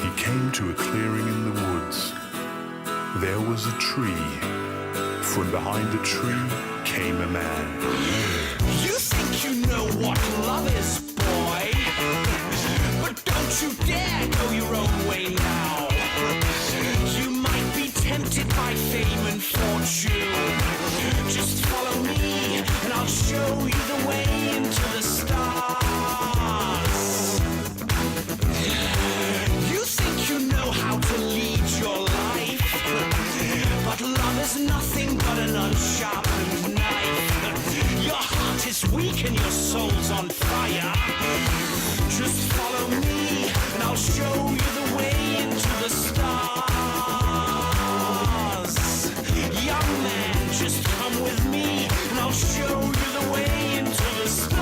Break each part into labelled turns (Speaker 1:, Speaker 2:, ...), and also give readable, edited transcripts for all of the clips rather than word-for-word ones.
Speaker 1: He came to a clearing in the woods. There was a tree. From behind the tree came a man.
Speaker 2: You think you know what love is, boy? But don't you dare go your own way now. You might be tempted by fame and fortune. Just follow me and I'll show you the way into the stars. You think you know how to lead your life, but love is nothing but an unsharpened knife. Your heart is weak and your soul's on fire. Just follow me and I'll show you the way into the stars. Young man, just come with me and I'll show you the way into the stars.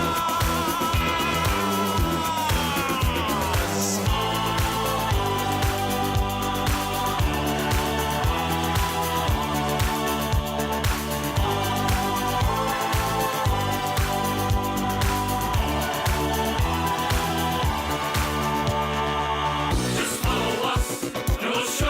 Speaker 3: Just follow us and we'll show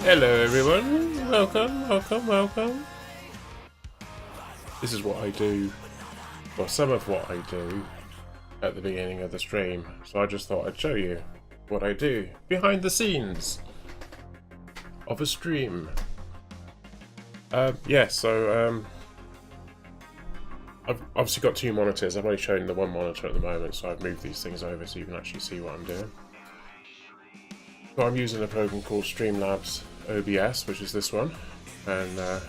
Speaker 3: Hello everyone, welcome. This is what I do, or some of what I do, at the beginning of the stream. So I just thought I'd show you what I do behind the scenes of a stream. I've obviously got two monitors. I've only shown the one monitor at the moment, so I've moved these things over so you can actually see what I'm doing. So I'm using a program called Streamlabs OBS, which is this one, and it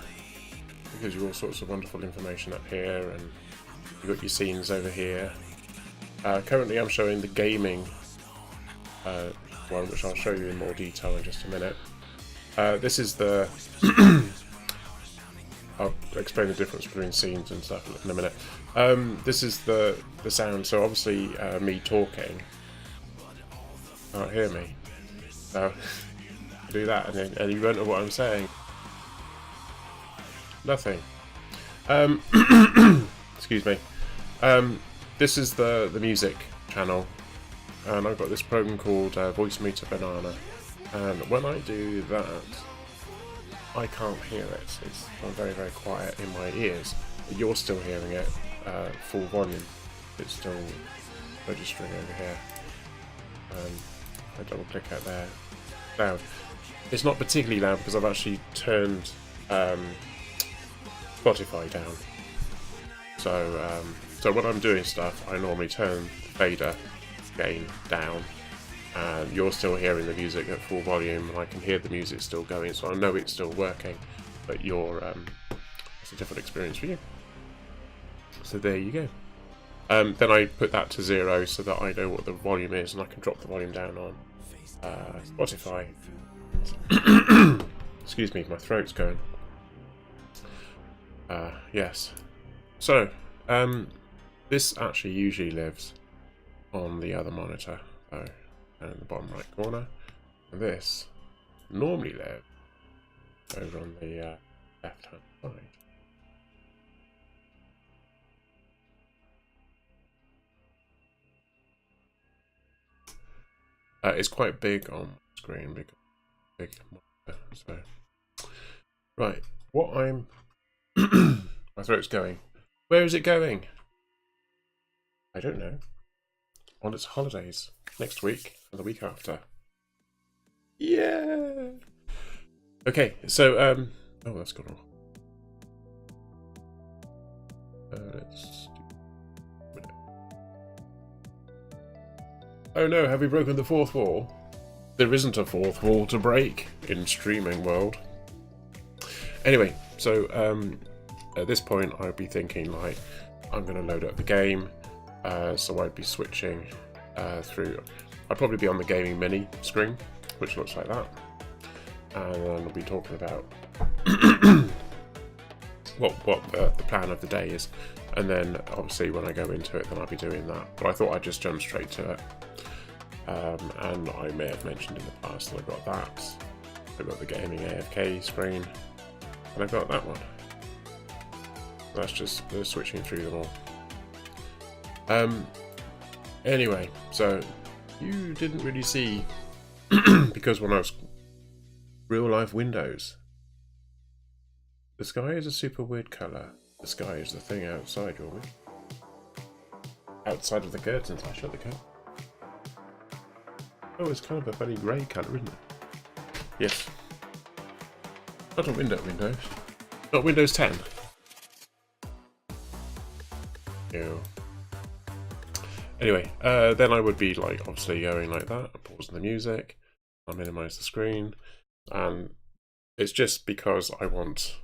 Speaker 3: gives you all sorts of wonderful information up here, and you've got your scenes over here. Currently I'm showing the gaming one, which I'll show you in more detail in just a minute. This is the... I'll explain the difference between scenes and stuff in a minute. This is the sound, so obviously me talking. You can't hear me. So do that and you won't know what I'm saying. Nothing. Excuse me. This is the music channel, and I've got this program called Voice Meter Banana, and when I do that I can't hear it. It's gone very, very quiet in my ears. But you're still hearing it full volume. It's still registering over here. I double click out there. Loud. It's not particularly loud because I've actually turned Spotify down. So when I'm doing stuff, I normally turn the fader gain down, and you're still hearing the music at full volume, and I can hear the music still going, so I know it's still working, but it's a different experience for you. So there you go. Then I put that to 0 so that I know what the volume is, and I can drop the volume down on Spotify. Excuse me, my throat's going. Yes. So, this actually usually lives on the other monitor, so down in the bottom right corner. And this normally lives over on the left hand side. It's quite big on screen because big monitor. So right, what I'm my throat's going. Where is it going? I don't know. On its holidays next week and the week after. Yeah. Okay, so oh, that's gone wrong. Let's do... Oh no, have we broken the fourth wall? There isn't a fourth wall to break in streaming world. Anyway, so at this point I'd be thinking like, I'm going to load up the game, so I'd be switching through. I'd probably be on the gaming mini screen, which looks like that, and then we'll be talking about what the plan of the day is, and then obviously when I go into it, then I'll be doing that. But I thought I'd just jump straight to it, and I may have mentioned in the past that I got that. I've got the gaming AFK screen, and I've got that one. That's just switching through them all. Anyway, so you didn't really see because when I was real life windows, the sky is a super weird colour. The sky is the thing outside, you want me? Outside of the curtains, I shut the curtain. Oh, it's kind of a funny grey colour, isn't it? Yes. Not on Windows. Not Windows 10. Ew. Anyway, then I would be like obviously going like that, pausing the music, I'll minimise the screen, and it's just because I want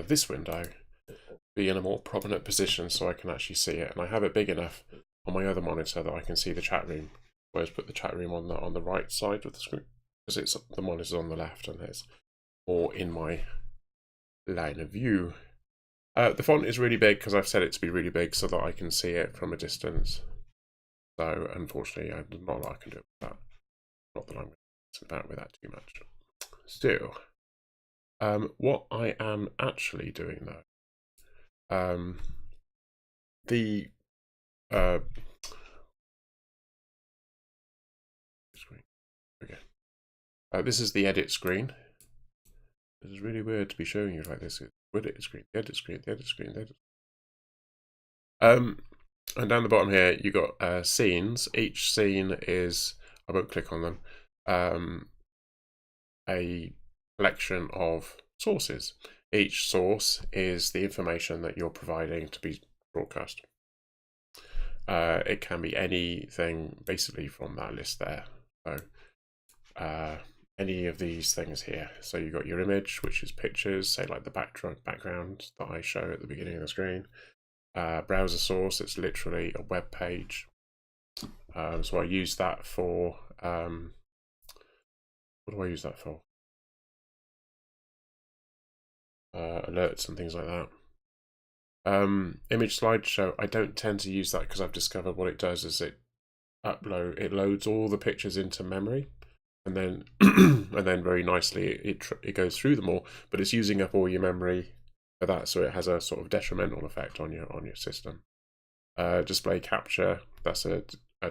Speaker 3: this window to be in a more prominent position so I can actually see it, and I have it big enough on my other monitor that I can see the chat room. Whereas put the chat room on the right side of the screen because the monitor's on the left and it's more in my line of view. The font is really big because I've set it to be really big so that I can see it from a distance. So unfortunately, there's not a lot I can do with that. Not that I'm going to mess about with that too much. Still, what I am actually doing though, okay. This is the edit screen. This is really weird to be showing you like this. Edit screen, edit screen, edit screen, edit. And down the bottom here, you got scenes. Each scene is, I won't click on them, a collection of sources. Each source is the information that you're providing to be broadcast. It can be anything basically from that list there. So any of these things here. So you've got your image, which is pictures, say like the background that I show at the beginning of the screen. Browser source, it's literally a web page. So I use that for, what do I use that for? Alerts and things like that. Image slideshow, I don't tend to use that because I've discovered what it does is it loads all the pictures into memory, and then and then very nicely it goes through them all, but it's using up all your memory for that, so it has a sort of detrimental effect on your system. Display capture, that's a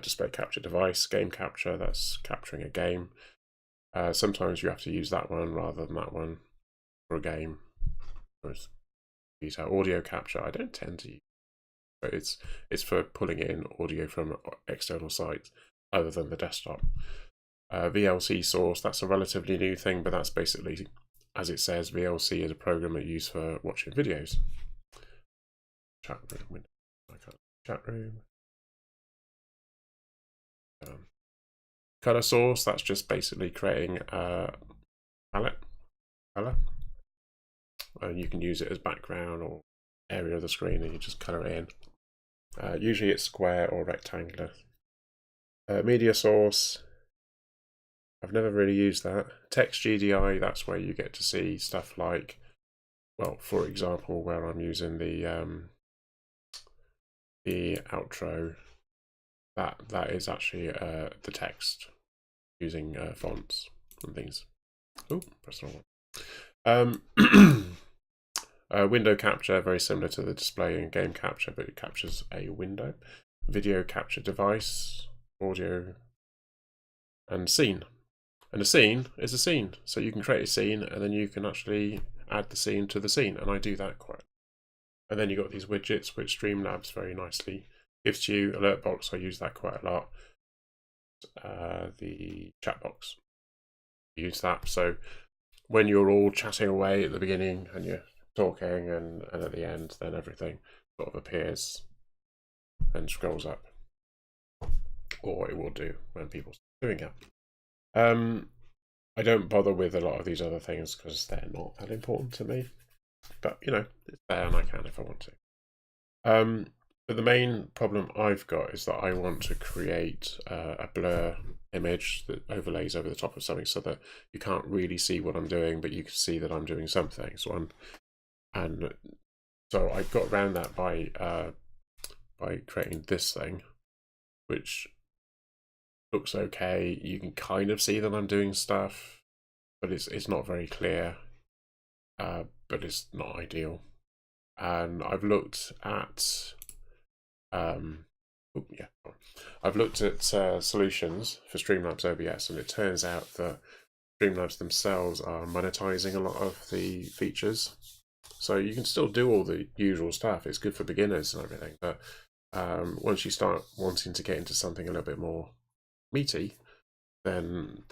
Speaker 3: display capture device. Game capture, that's capturing a game. Sometimes you have to use that one rather than that one for a game. Audio capture, I don't tend to use, but it's for pulling in audio from external sites other than the desktop. VLC source, that's a relatively new thing, but that's basically, as it says, VLC is a program that you use for watching videos. Chat room window. Chat room. Color source, that's just basically creating a palette color. You can use it as background or area of the screen, and you just color it in. Usually it's square or rectangular. Media source, I've never really used that. Text GDI, that's where you get to see stuff like, well, for example, where I'm using the outro, that is actually the text using fonts and things. Oh, press the wrong one. Window capture, very similar to the display and game capture, but it captures a window. Video capture device, audio, and scene. And a scene is a scene. So you can create a scene and then you can actually add the scene to the scene. And I do that quite. And then you've got these widgets, which Streamlabs very nicely gives you. Alert box, I use that quite a lot. The chat box, use that. So when you're all chatting away at the beginning and you're talking and at the end, then everything sort of appears and scrolls up, or it will do when people are doing it. I don't bother with a lot of these other things because they're not that important to me, but you know, it's there and I can if I want to. But the main problem I've got is that I want to create a blur image that overlays over the top of something so that you can't really see what I'm doing, but you can see that I'm doing something. So I got around that by creating this thing, which looks okay. You can kind of see that I'm doing stuff, but it's not very clear, but it's not ideal. And I've looked at I've looked at solutions for Streamlabs OBS, and it turns out that Streamlabs themselves are monetizing a lot of the features. So you can still do all the usual stuff. It's good for beginners and everything, but once you start wanting to get into something a little bit more meaty, then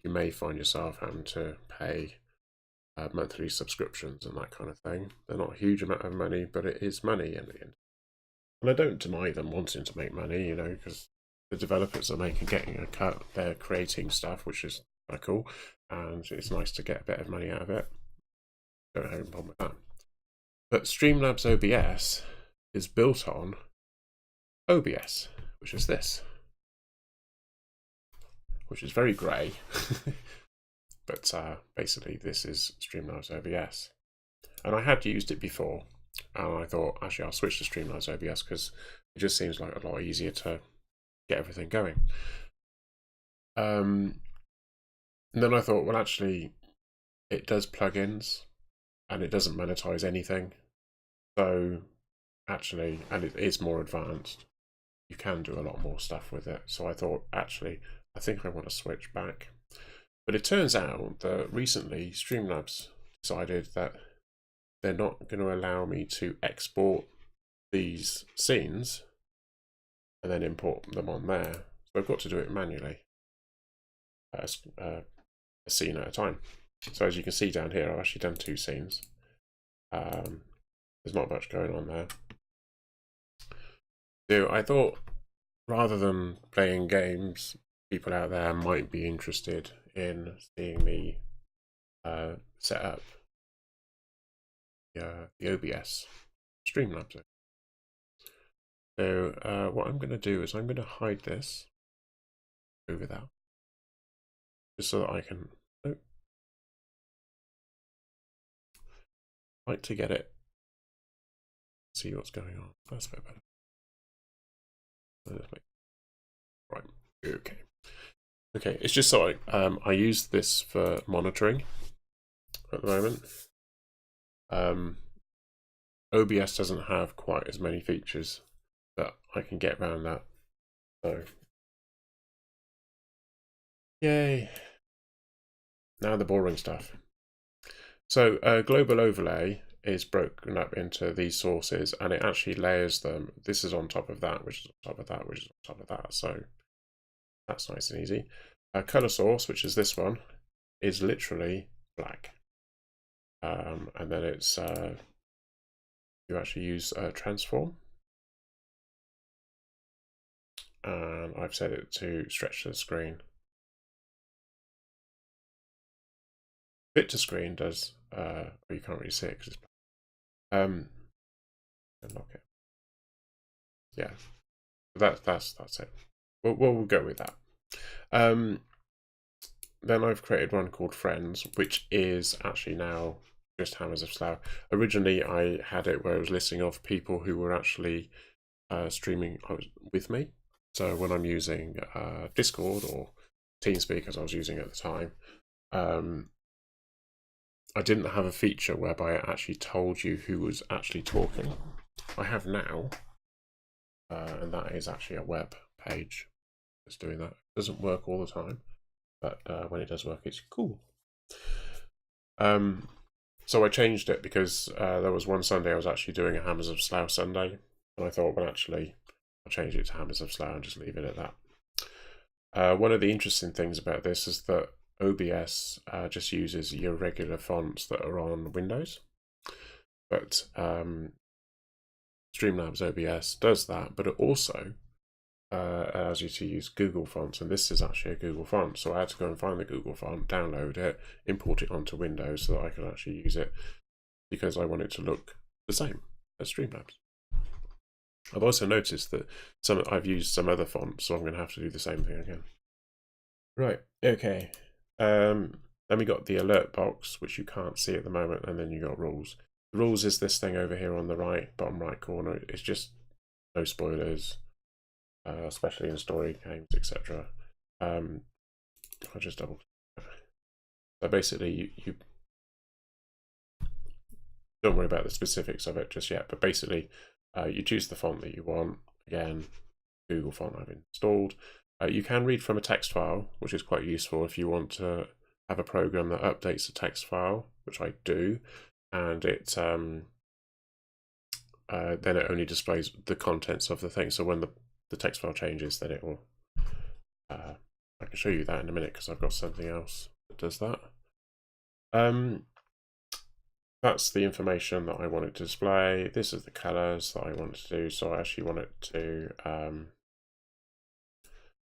Speaker 3: you may find yourself having to pay monthly subscriptions and that kind of thing. They're not a huge amount of money, but it is money in the end. And I don't deny them wanting to make money, you know, because the developers are getting a cut. They're creating stuff, which is quite cool, and it's nice to get a bit of money out of it. Don't have a problem with that. But Streamlabs OBS is built on OBS, which is this, which is very grey. But basically this is Streamlabs OBS. And I had used it before, and I thought, actually, I'll switch to Streamlabs OBS because it just seems like a lot easier to get everything going. And then I thought, well, actually, it does plugins, and it doesn't monetize anything. So actually, and it is more advanced. You can do a lot more stuff with it. So I thought, actually, I think I want to switch back. But it turns out that recently Streamlabs decided that they're not going to allow me to export these scenes and then import them on there. So I've got to do it manually, a scene at a time. So as you can see down here, I've actually done 2 scenes. There's not much going on there. So I thought, rather than playing games, people out there might be interested in seeing me set up the OBS Streamlabs. So what I'm going to do is I'm going to hide this over that, just so that I can like to get it, see what's going on. That's a bit better. Right. Okay. Okay. It's just so I use this for monitoring at the moment. OBS doesn't have quite as many features, but I can get around that. So, yay! Now the boring stuff. So, global overlay is broken up into these sources, and it actually layers them. This is on top of that, which is on top of that, which is on top of that. So that's nice and easy. Color source, which is this one, is literally black. And then it's you actually use transform, and I've set it to stretch the screen. Fit to screen does, well, you can't really see it because it's unlock it. Yeah, that's it. We'll go with that. Then I've created one called Friends, which is actually now just Hammers of Slough. Originally, I had it where I was listing off people who were actually streaming with me. So when I'm using Discord or TeamSpeak, as I was using at the time, I didn't have a feature whereby it actually told you who was actually talking. I have now, and that is actually a web page that's doing that. It doesn't work all the time, but when it does work, it's cool. So I changed it because there was one Sunday I was actually doing a Hammers of Slough Sunday, and I thought, well, actually, I'll change it to Hammers of Slough and just leave it at that. One of the interesting things about this is that OBS just uses your regular fonts that are on Windows, but Streamlabs OBS does that, but it also allows you to use Google fonts, and this is actually a Google font, so I had to go and find the Google font, download it, import it onto Windows so that I could actually use it, because I want it to look the same as Streamlabs. I've also noticed that I've used some other fonts, so I'm going to have to do the same thing again. Right, okay. Then we got the alert box, which you can't see at the moment, and then you got rules. The rules is this thing over here on the right, bottom right corner. It's just no spoilers, especially in story games, etc. I'll just double click. So basically, you don't worry about the specifics of it just yet, but basically, you choose the font that you want. Again, Google font I've installed. You can read from a text file, which is quite useful if you want to have a program that updates a text file, which I do, and it then it only displays the contents of the thing. So when the text file changes, then it will. I can show you that in a minute because I've got something else that does that. That's the information that I wanted to display. This is the colors that I want to do. So I actually want it to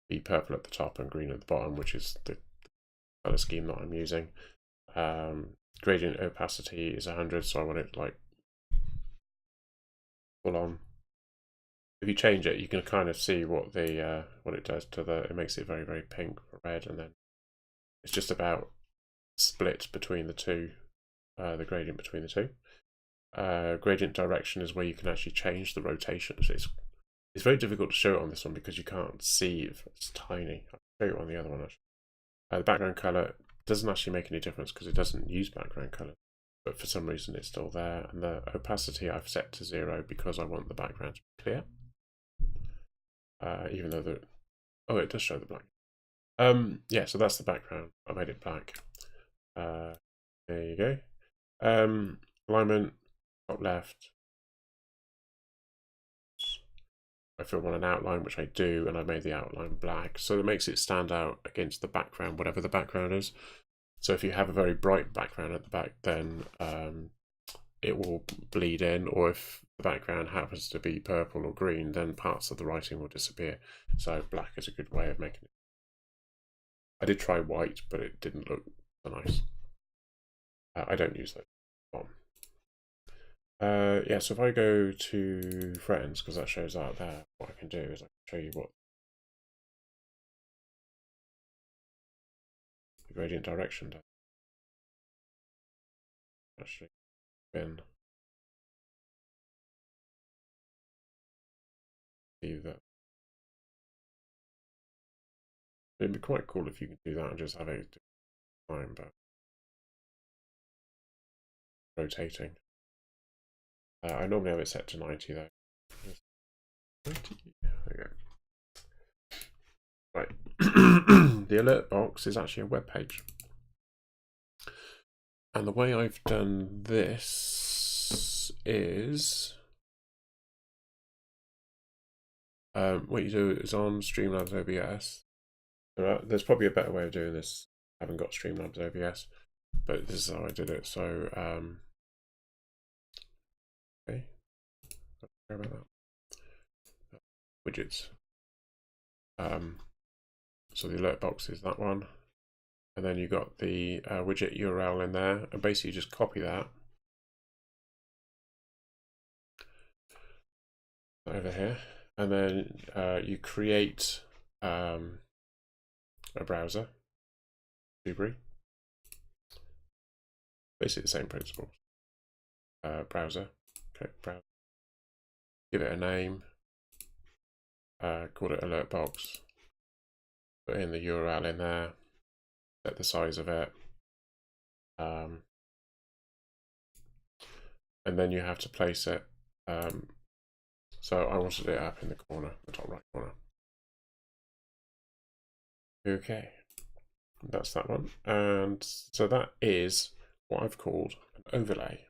Speaker 3: be purple at the top and green at the bottom, which is the color scheme that I'm using. Gradient opacity is 100, so I want it like full on. If you change it, you can kind of see what the what it does to the. It makes it very, very pink or red, and then it's just about split between the two. The gradient between the two. Gradient direction is where you can actually change the rotation. So it's very difficult to show it on this one because you can't see if it's tiny. I'll show you on the other one actually. The background color doesn't actually make any difference because it doesn't use background color, but for some reason it's still there. And the opacity I've set to 0 because I want the background to be clear. Even though it does show the black. Yeah, so that's the background. I made it black. There you go. Alignment, top left. If I want an outline, which I do, and I made the outline black, so it makes it stand out against the background, whatever the background is. So if you have a very bright background at the back, then it will bleed in, or if the background happens to be purple or green, then parts of the writing will disappear. So black is a good way of making it. I did try white, but it didn't look so nice. I don't use that. Yeah, so if I go to friends, because that shows out there, what I can do is I can show you what the gradient direction does. Actually, been see that. It'd be quite cool if you could do that and just have it time, but rotating. I normally have it set to 90 though. 90. There we go. Right. The alert box is actually a web page. And the way I've done this is what you do is on Streamlabs OBS. There's probably a better way of doing this. I haven't got Streamlabs OBS, but this is how I did it. So okay, sorry about that. Widgets. So the alert box is that one, and then you got the widget URL in there, and basically just copy that over here, and then you create a browser, Blueberry. Basically the same principle. Browser, okay, browser. Give it a name. Call it alert box. Put in the URL in there. Set the size of it. And then you have to place it. So I wanted it up in the corner, the top right corner. Okay, that's that one. And so that is what I've called an overlay.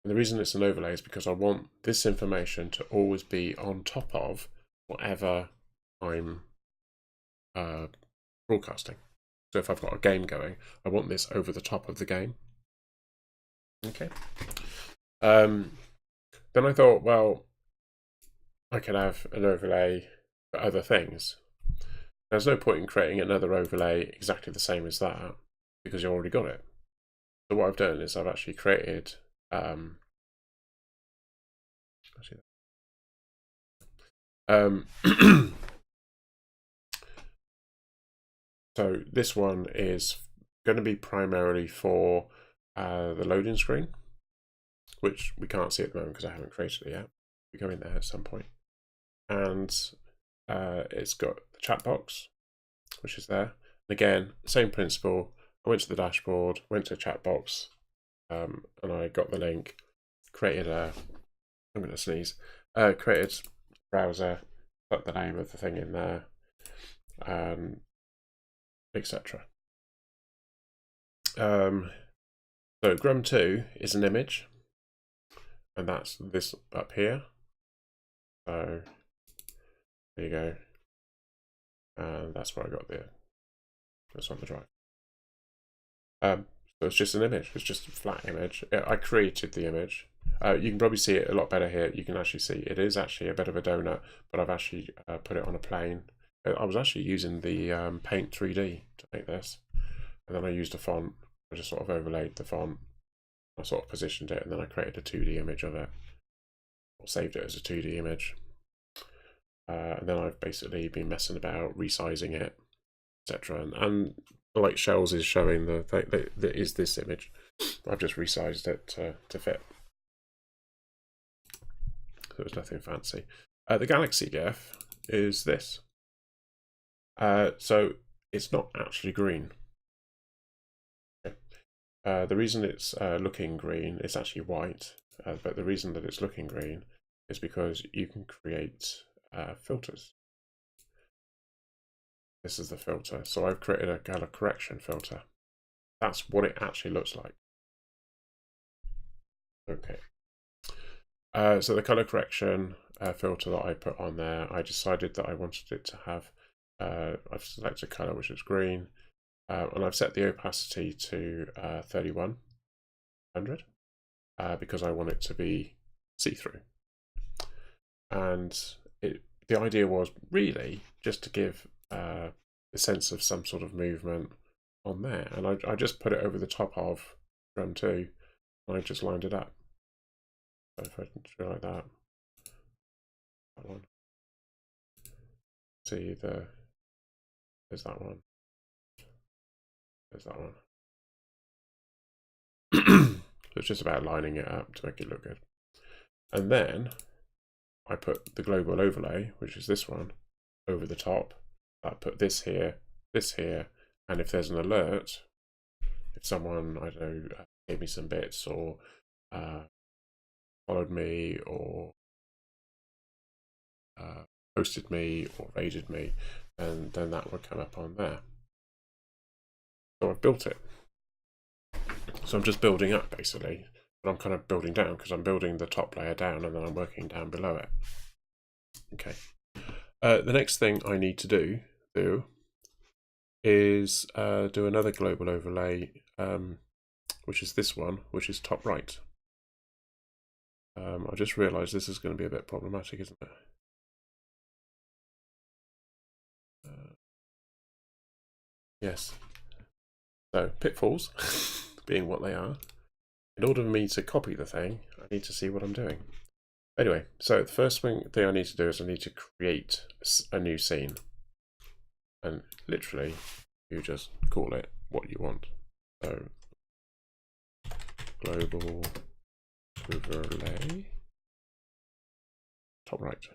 Speaker 3: And the reason it's an overlay is because I want this information to always be on top of whatever I'm broadcasting. So if I've got a game going, I want this over the top of the game. Okay. Then I thought, well, I could have an overlay for other things. There's no point in creating another overlay exactly the same as that because you already got it. So what I've done is I've actually created so this one is going to be primarily for the loading screen, which we can't see at the moment because I haven't created it yet. We go in there at some point, and it's got the chat box, which is there. And again, same principle. I went to the dashboard, went to chat box, and I got the link, created a, I'm going to sneeze, created browser, put the name of the thing in there, etc. So Grum2 is an image, and that's this up here. So there you go, and that's where I got that's on the drive. So it's just an image. It's just a flat image. I created the image. You can probably see it a lot better here. You can actually see it is actually a bit of a donut, but I've actually put it on a plane. I was actually using the Paint 3D to make this, and then I used a font. I just sort of overlaid the font. I sort of positioned it, and then I created a 2D image of it, or saved it as a 2D image. And then I've basically been messing about, resizing it, etc. And like Shells is showing that is this image. I've just resized it to fit. So it's nothing fancy. The Galaxy GIF is this. So it's not actually green. Okay. The reason it's looking green is actually white, but the reason that it's looking green is because you can create filters. This is the filter. So I've created a color correction filter. That's what it actually looks like. Okay. So the color correction filter that I put on there, I decided that I wanted it to have, I've selected a color which is green, and I've set the opacity to 3100 because I want it to be see-through. And the idea was really just to give a sense of some sort of movement on there. And I just put it over the top of Drum 2, and I just lined it up. So if I do like that one. See there's that one. There's that one. So it's just about lining it up to make it look good. And then I put the global overlay, which is this one, over the top. I put this here, and if there's an alert, if someone, I don't know, gave me some bits or followed me or posted me or raided me, and then that would come up on there. So I've built it. So I'm just building up basically, but I'm kind of building down because I'm building the top layer down and then I'm working down below it. Okay. The next thing I need to do is do another global overlay, which is this one, which is top right. I just realised this is going to be a bit problematic, isn't it? Yes. So pitfalls, being what they are. In order for me to copy the thing, I need to see what I'm doing. Anyway, so the first thing I need to do is I need to create a new scene. And literally, you just call it what you want. So, global overlay, top right.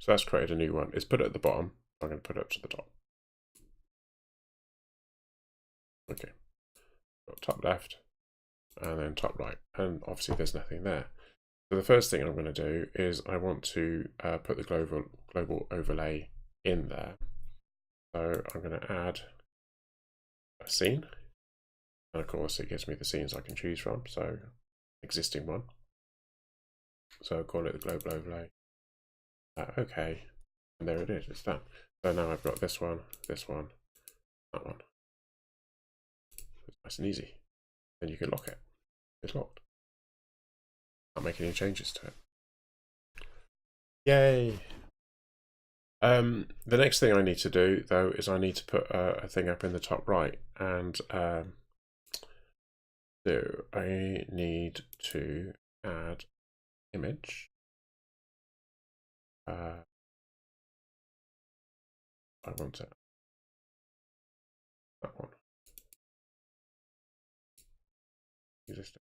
Speaker 3: So that's created a new one. It's put it at the bottom. I'm going to put it up to the top. Okay. Got top left and then top right. And obviously there's nothing there. So the first thing I'm going to do is I want to put the global overlay in there. So I'm going to add a scene. And of course it gives me the scenes I can choose from. So existing one. So I'll call it the global overlay. Okay, and there it is, it's done. So now I've got this one, that one. It's nice and easy. Then you can lock it. It's locked. Not make any changes to it. Yay! The next thing I need to do though is I need to put a thing up in the top right, and so I need to add image. I want it. That one. Existing.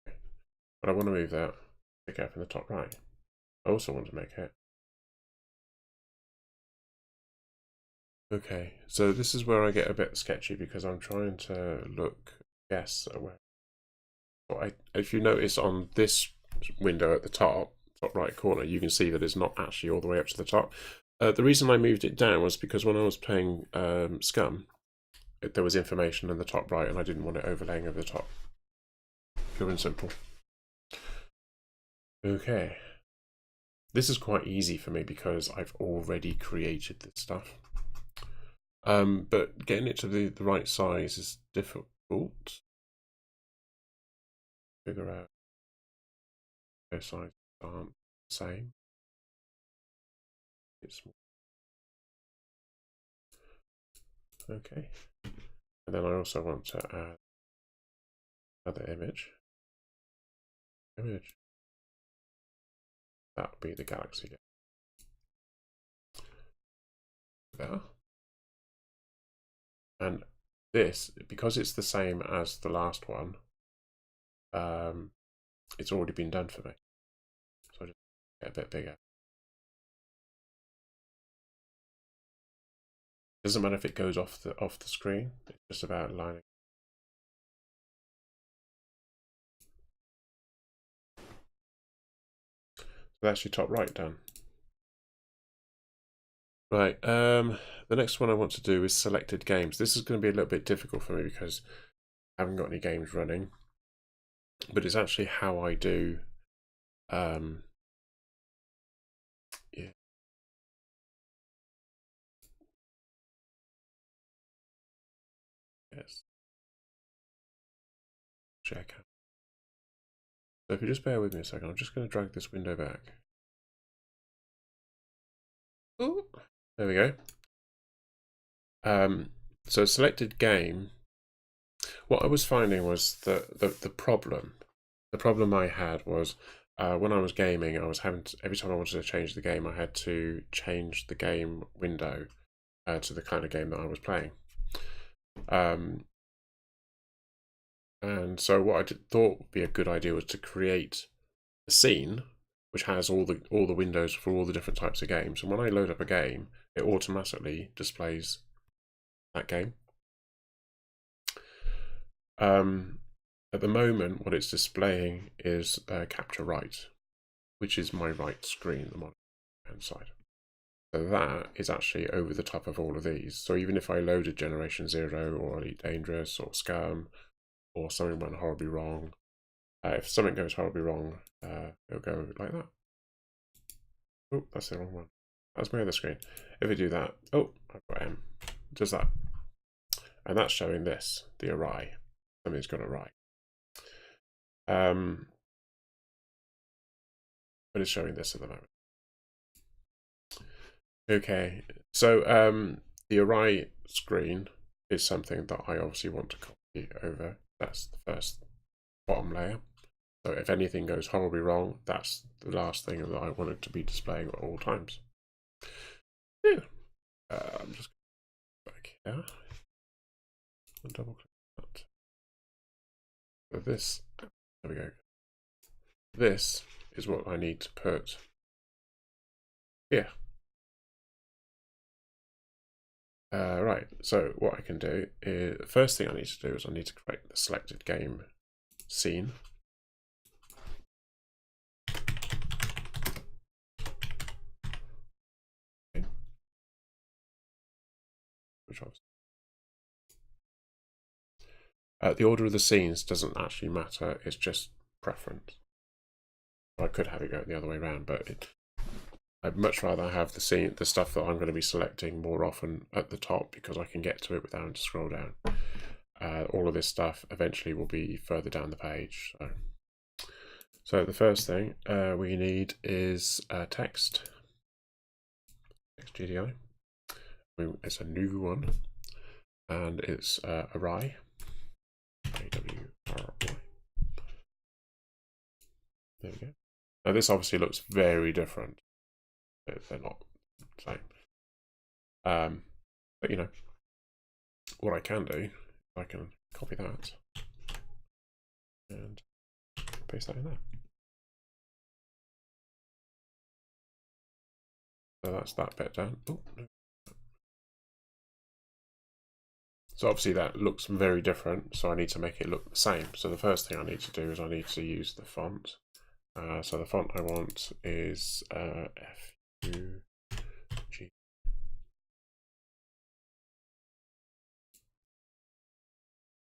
Speaker 3: Okay. But I want to move that, pick it up in the top right. I also want to make it. Okay, so this is where I get a bit sketchy because I'm trying to guess where. If you notice on this window at the top right corner, you can see that it's not actually all the way up to the top. The reason I moved it down was because when I was playing Scum, there was information in the top right and I didn't want it overlaying over the top. Pure and simple. Okay. This is quite easy for me because I've already created this stuff. But getting it to the right size is difficult. Figure out their sizes aren't the same. It's small. Okay. And then I also want to add another image. That would be the galaxy. There. And this, because it's the same as the last one, it's already been done for me. So I just get a bit bigger. Doesn't matter if it goes off the screen. It's just about lining. So that's your top right done. Right, the next one I want to do is selected games. This is going to be a little bit difficult for me because I haven't got any games running, but it's actually how I do, yeah. Yes. Check out. So if you just bear with me a second, I'm just going to drag this window back. Ooh, there we go. So selected game. What I was finding was that the problem I had was when I was gaming, I was having to, every time I wanted to change the game, I had to change the game window to the kind of game that I was playing. And so what I thought would be a good idea was to create a scene which has all the windows for all the different types of games. And when I load up a game, it automatically displays that game. At the moment, what it's displaying is capture right, which is my right screen, the right hand side. So that is actually over the top of all of these. So even if I loaded Generation 0 or Elite Dangerous or Scum or something went horribly wrong, if something goes horribly wrong, it'll go like that. Oh, that's the wrong one. That's my other screen. If I do that, oh, I've got M. Does that. And that's showing this, the awry. Something's gone awry. But it's showing this at the moment. Okay, so the awry screen is something that I obviously want to copy over. That's the first bottom layer. So if anything goes horribly wrong, that's the last thing that I want it to be displaying at all times. Yeah. I'm just back here and double click that. So this, there we go. This is what I need to put here. Right, so what I can do is, the first thing I need to do is I need to create the selected game scene. Okay. Which the order of the scenes doesn't actually matter, it's just preference. I could have it go the other way around, but I'd much rather have the stuff that I'm going to be selecting more often at the top because I can get to it without having to scroll down. All of this stuff eventually will be further down the page. So the first thing we need is text. Text GDI. It's a new one, and it's awry. A-W-R-Y. There we go. Now this obviously looks very different. They're not the same. But you know, what I can do, I can copy that and paste that in there. So that's that bit done. Oh, no. So obviously that looks very different, so I need to make it look the same. So the first thing I need to do is I need to use the font. So the font I want is F-U-G.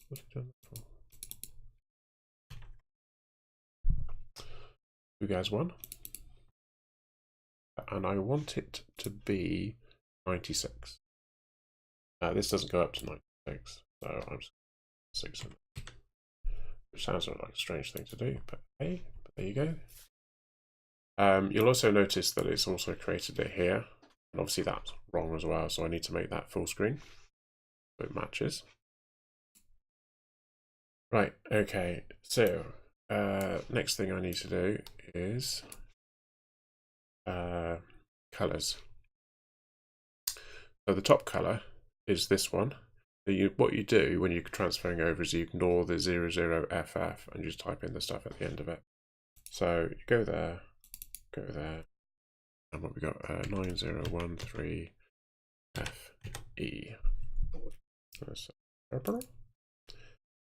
Speaker 3: What's it done for? You guys won. And I want it to be 96. This doesn't go up to 96, so I'm just 6, which sounds like a strange thing to do, but hey, there you go. You'll also notice that it's also created it here, and obviously that's wrong as well, so I need to make that full screen so it matches. Right, okay, so next thing I need to do is colors. So the top color is this one. What you do when you're transferring over is you ignore the 00FF and just type in the stuff at the end of it. So you go there, and what we got 9013FE. That's purple,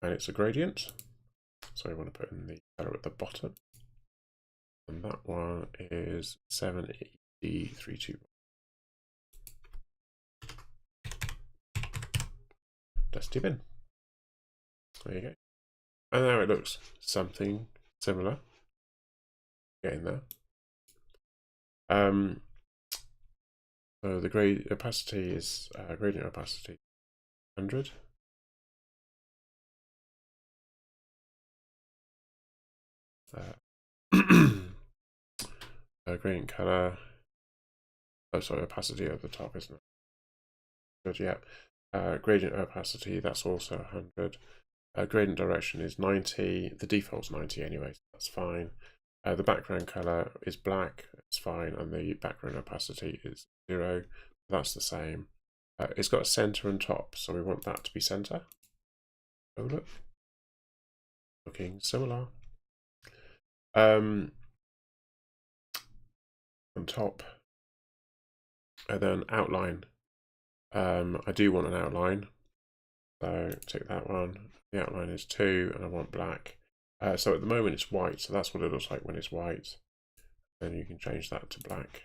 Speaker 3: and it's a gradient. So I want to put in the color at the bottom, and that one is 7ED321. dusty bin. There you go. And now it looks something similar. Getting there. So the gradient opacity is 100. Gradient color. Oh, sorry, opacity at the top, isn't it? Good, yeah. Gradient opacity, that's also 100. Gradient direction is 90. The default's 90 anyway, so that's fine. The background color is black, it's fine, and the background opacity is 0. That's the same. It's got a center and top, so we want that to be center. Oh, look. Looking similar. On top. And then outline. I do want an outline. So take that one. The outline is 2, and I want black. So at the moment it's white, so that's what it looks like when it's white. Then you can change that to black.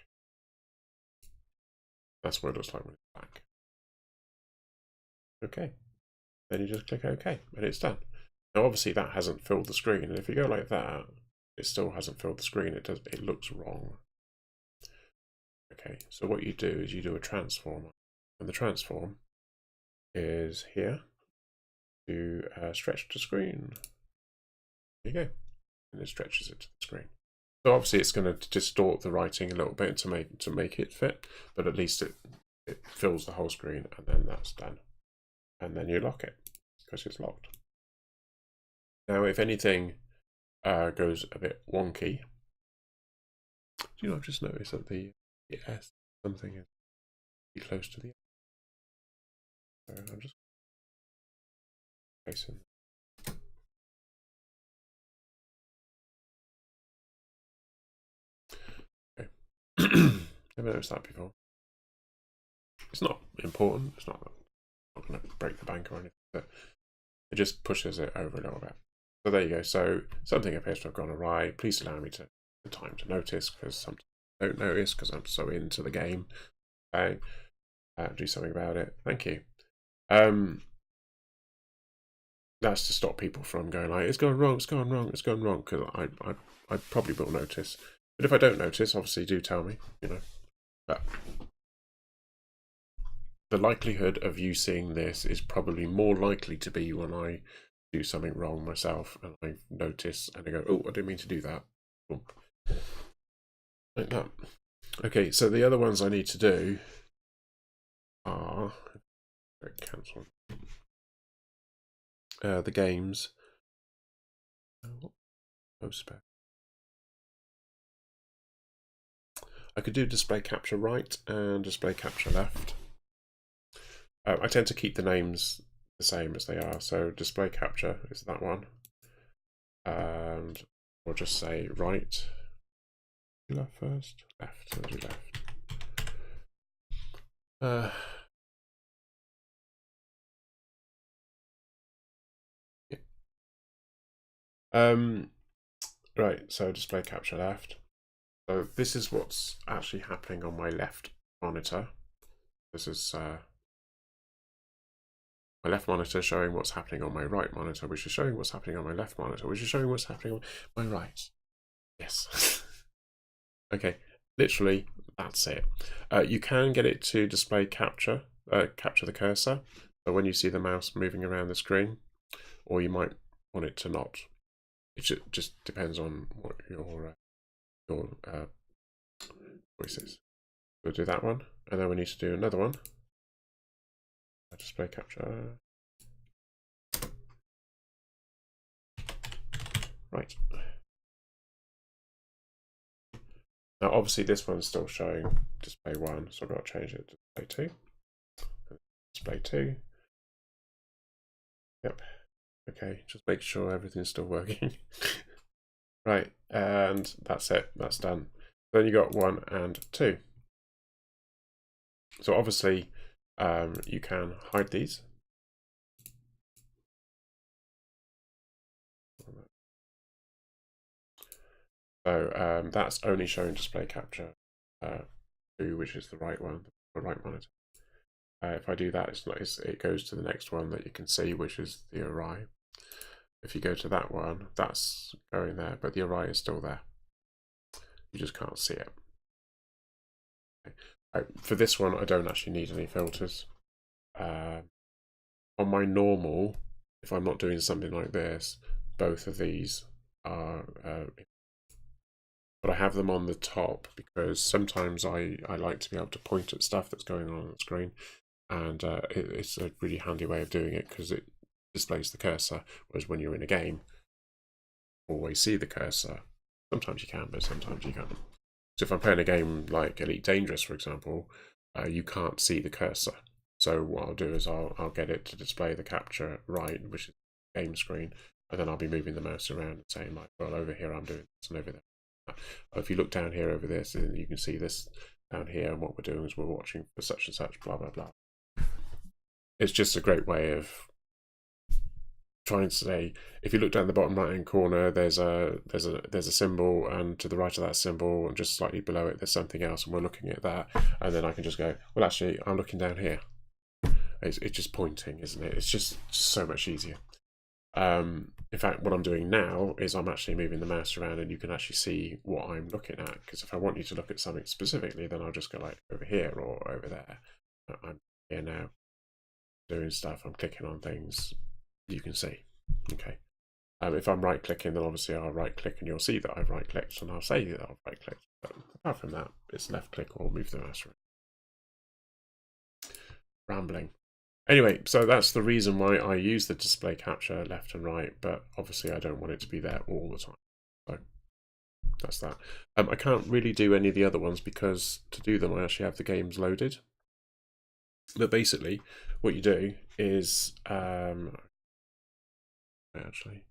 Speaker 3: That's what it looks like when it's black. Okay. Then you just click OK, and it's done. Now obviously that hasn't filled the screen, and if you go like that, it still hasn't filled the screen. It looks wrong. Okay, so what you do is you do a transform, and the transform is here to stretch the screen. There you go, and it stretches it to the screen. So obviously it's going to distort the writing a little bit to make it fit, but at least it fills the whole screen, and then that's done. And then you lock it because it's locked. Now, if anything goes a bit wonky, do you know? I've just noticed that the S something is pretty close to the S. So I'm just placing. Okay. Never noticed that before. It's not important. It's not going to break the bank or anything, but it just pushes it over a little bit. So there you go. So something appears to have gone awry. Please allow me the time to notice, because sometimes I don't notice because I'm so into the game. Okay. Do something about it. Thank you. That's to stop people from going like, it's going wrong, it's going wrong, it's going wrong, because I probably will notice. But if I don't notice, obviously do tell me, you know. But the likelihood of you seeing this is probably more likely to be when I do something wrong myself and I notice and I go, oh, I didn't mean to do that. Boom. Like that. Okay, so the other ones I need to do are cancel the games. I could do display capture right and display capture left. I tend to keep the names the same as they are, so display capture is that one, and we'll just say right. Left first, left, I'll do left. Right, so display capture left. So this is what's actually happening on my left monitor. This is my left monitor showing what's happening on my right monitor, which is showing what's happening on my left monitor, which is showing what's happening on my right. Yes. Okay, literally, that's it. You can get it to display capture the cursor, so when you see the mouse moving around the screen, or you might want it to not. It just depends on what your voice is. We'll do that one, and then we need to do another one. Display capture. Right. Now, obviously, this one's still showing display 1, so I've got to change it to display 2. Display 2. Yep. Okay, just make sure everything's still working. Right, and that's it. That's done. Then you got 1 and 2. So obviously, you can hide these. So that's only showing display capture 2, which is the right one, the right monitor. if I do that, it goes to the next one that you can see, which is the array. If you go to that one, that's going there, but the array is still there. You just can't see it. Okay. For this one, I don't actually need any filters. On my normal, if I'm not doing something like this, both of these are, but I have them on the top because sometimes I like to be able to point at stuff that's going on the screen, and it's a really handy way of doing it because it displays the cursor, whereas when you're in a game, you always see the cursor. Sometimes you can, but sometimes you can't. So if I'm playing a game like Elite Dangerous, for example, you can't see the cursor. So what I'll do is I'll get it to display the capture right, which is the game screen, and then I'll be moving the mouse around and saying, like, well, over here I'm doing this, and over there. If you look down here over this, then you can see this down here, and what we're doing is we're watching for such and such, blah blah blah. It's just a great way of trying to say, if you look down the bottom right hand corner, there's a symbol, and to the right of that symbol and just slightly below it there's something else, and we're looking at that, and then I can just go, well, actually I'm looking down here. It's just pointing, isn't it? It's just so much easier. In fact, what I'm doing now is I'm actually moving the mouse around, and you can actually see what I'm looking at, because if I want you to look at something specifically, then I'll just go like over here or over there. I'm here now doing stuff, I'm clicking on things, you can see. Okay. If I'm right clicking, then obviously I'll right click and you'll see that I've right clicked, and I'll say that I've right clicked. But apart from that, it's left click or move the mouse around. Rambling. Anyway, so that's the reason why I use the display capture left and right, but obviously I don't want it to be there all the time. So that's that. I can't really do any of the other ones because to do them I actually have the games loaded. But basically what you do is actually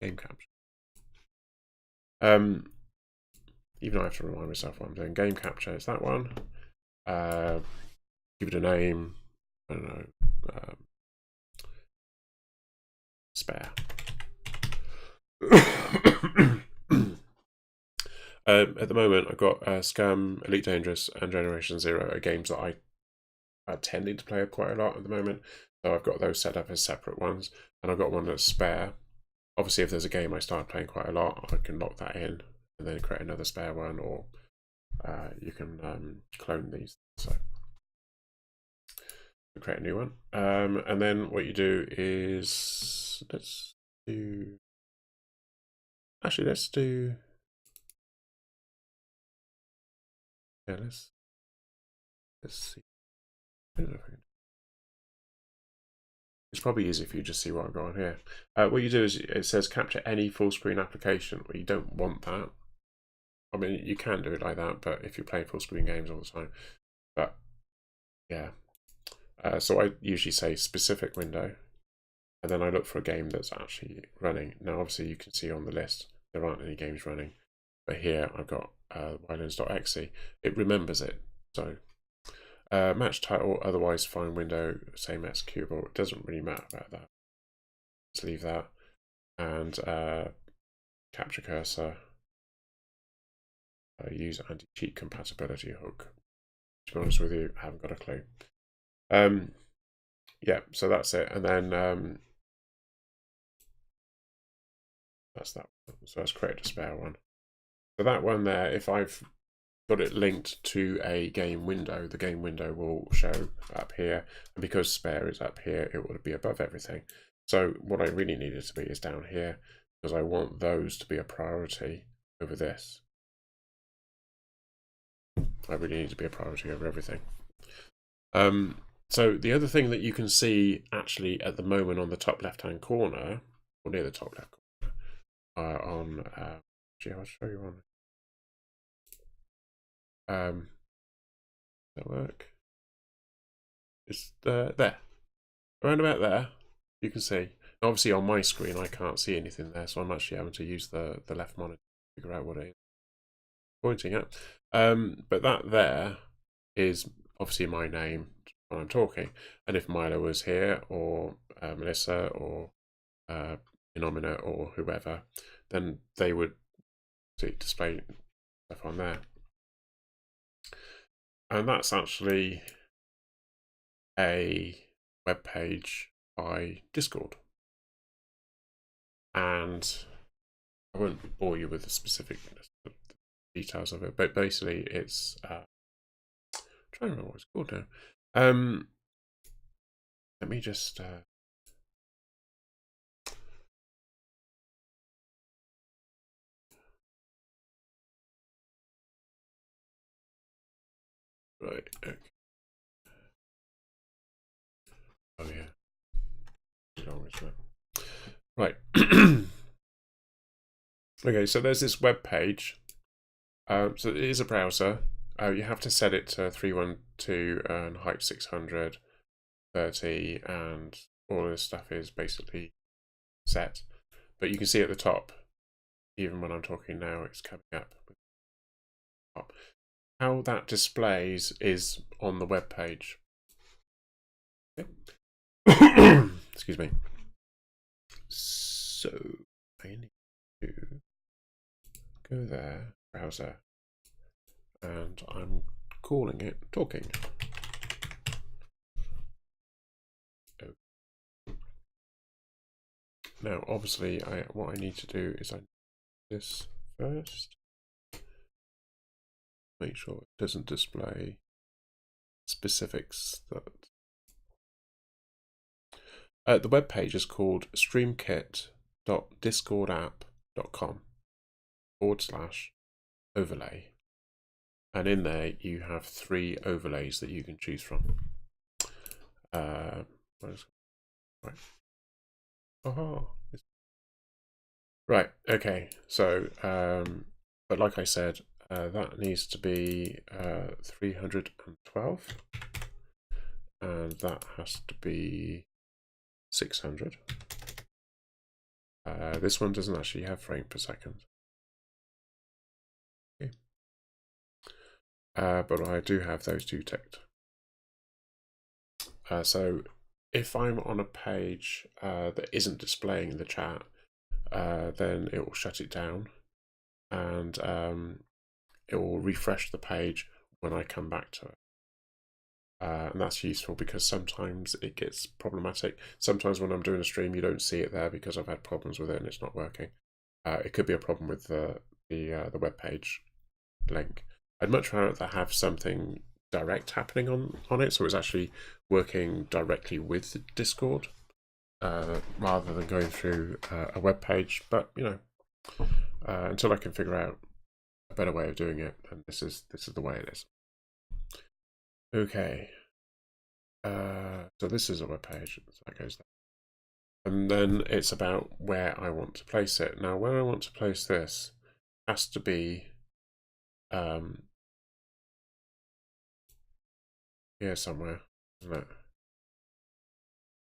Speaker 3: game capture. Even I have to remind myself what I'm doing. Game capture is that one. Give it a name. I don't know. Spare. At the moment, I've got Scum, Elite Dangerous, and Generation Zero are games that I are tending to play quite a lot at the moment. So I've got those set up as separate ones, and I've got one that's spare. Obviously, if there's a game I start playing quite a lot, I can lock that in and then create another spare one, or you can clone these. So create a new one, and then what you do is let's do let's see. It's probably easier if you just see what I've got on here. What you do is it says capture any full screen application. Well, you don't want that. I mean, you can do it like that, but if you're playing full screen games all the time. But yeah. So I usually say specific window, and then I look for a game that's actually running. Now, obviously, you can see on the list there aren't any games running, but here I've got violins.exe. It remembers it. So match title, otherwise find window, same executable. It doesn't really matter about that. Let's leave that, and capture cursor. Use anti-cheat compatibility hook. To be honest with you, I haven't got a clue. Yeah, so that's it, and then that's that one. So let's create a spare one. So that one there, if I've got it linked to a game window, the game window will show up here, and because spare is up here, it will be above everything. So what I really need it to be is down here, because I want those to be a priority over this. I really need to be a priority over everything. So the other thing that you can see actually at the moment on the top left hand corner, or near the top left corner, on actually I'll show you one. Does that work? It's there. Around about there, you can see. Obviously on my screen I can't see anything there, so I'm actually having to use the left monitor to figure out what it is pointing at. But that there is obviously my name when I'm talking, and if Milo was here, or Melissa, or Phenomena, or whoever, then they would display stuff on there. and that's actually a web page by Discord. And I won't bore you with the specific details of it, but basically it's I'm trying to remember what it's called now. Let me just right, okay. Oh yeah. Long, isn't it? Right. Okay, so there's this web page. So it is a browser. You have to set it to 312 and height 600, 30, and all of this stuff is basically set. But you can see at the top, even when I'm talking now, it's coming up. How that displays is on the web page. Okay. Excuse me. So I need to go there, browser, and I'm calling it talking. Now, obviously, what I need to do is I do this first. Make sure it doesn't display specifics that the web page is called streamkit.discordapp.com/overlay, and in there you have 3 overlays that you can choose from. Right. Oh, right. Okay. So, but like I said, that needs to be 312, and that has to be 600. This one doesn't actually have frame per second. Okay. But I do have those 2 ticked. So if I'm on a page that isn't displaying the chat, then it will shut it down, and it will refresh the page when I come back to it. And that's useful because sometimes it gets problematic. Sometimes when I'm doing a stream, you don't see it there because I've had problems with it and it's not working. It could be a problem with the web page link. I'd much rather have something direct happening on it, so it's actually working directly with the Discord rather than going through a web page. But you know, until I can figure out a better way of doing it, and this is the way it is. Okay, so this is a web page, so that goes there. And then it's about where I want to place it. Now, where I want to place this has to be here somewhere, isn't it?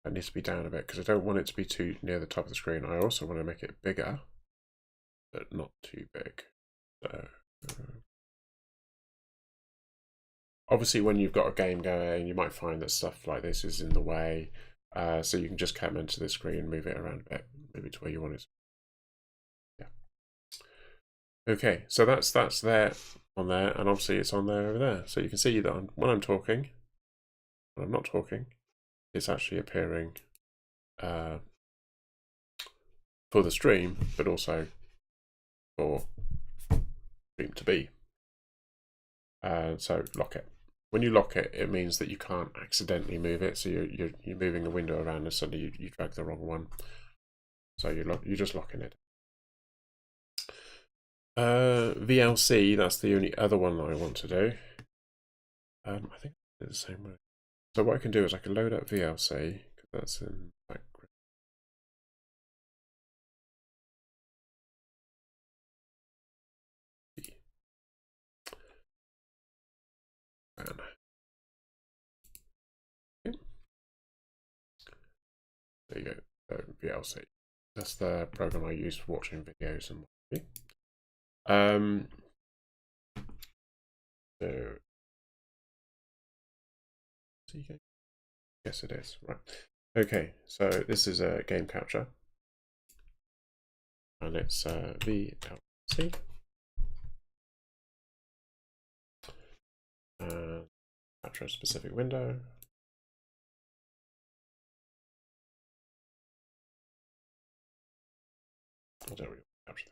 Speaker 3: That needs to be down a bit because I don't want it to be too near the top of the screen. I also want to make it bigger, but not too big. So obviously when you've got a game going, you might find that stuff like this is in the way. So you can just come into the screen, move it around a bit, maybe to where you want it. Yeah. Okay, so that's there on there, and obviously it's on there over there. So you can see that when I'm talking, when I'm not talking, it's actually appearing for the stream, but also for stream to be. So lock it. When you lock it, it means that you can't accidentally move it. So you're moving a window around and suddenly you drag the wrong one. So you're just locking it. VLC, that's the only other one that I want to do. I think it's the same way. So what I can do is I can load up VLC, because that's in background. There you go. So VLC. That's the program I use for watching videos and watching. So yes, it is. Right. Okay, so this is a game capture, and it's VLC. capture a specific window. I don't really capture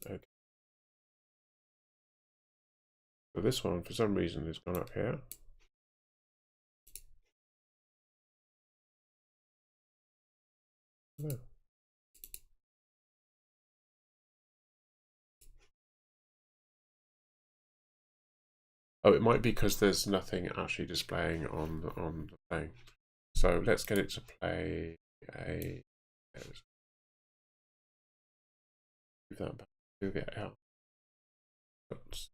Speaker 3: the. Okay. So this one, for some reason, has gone up here. No. Oh, it might be because there's nothing actually displaying on the thing. So let's get it to play a. Move that back. Move it out. Oops.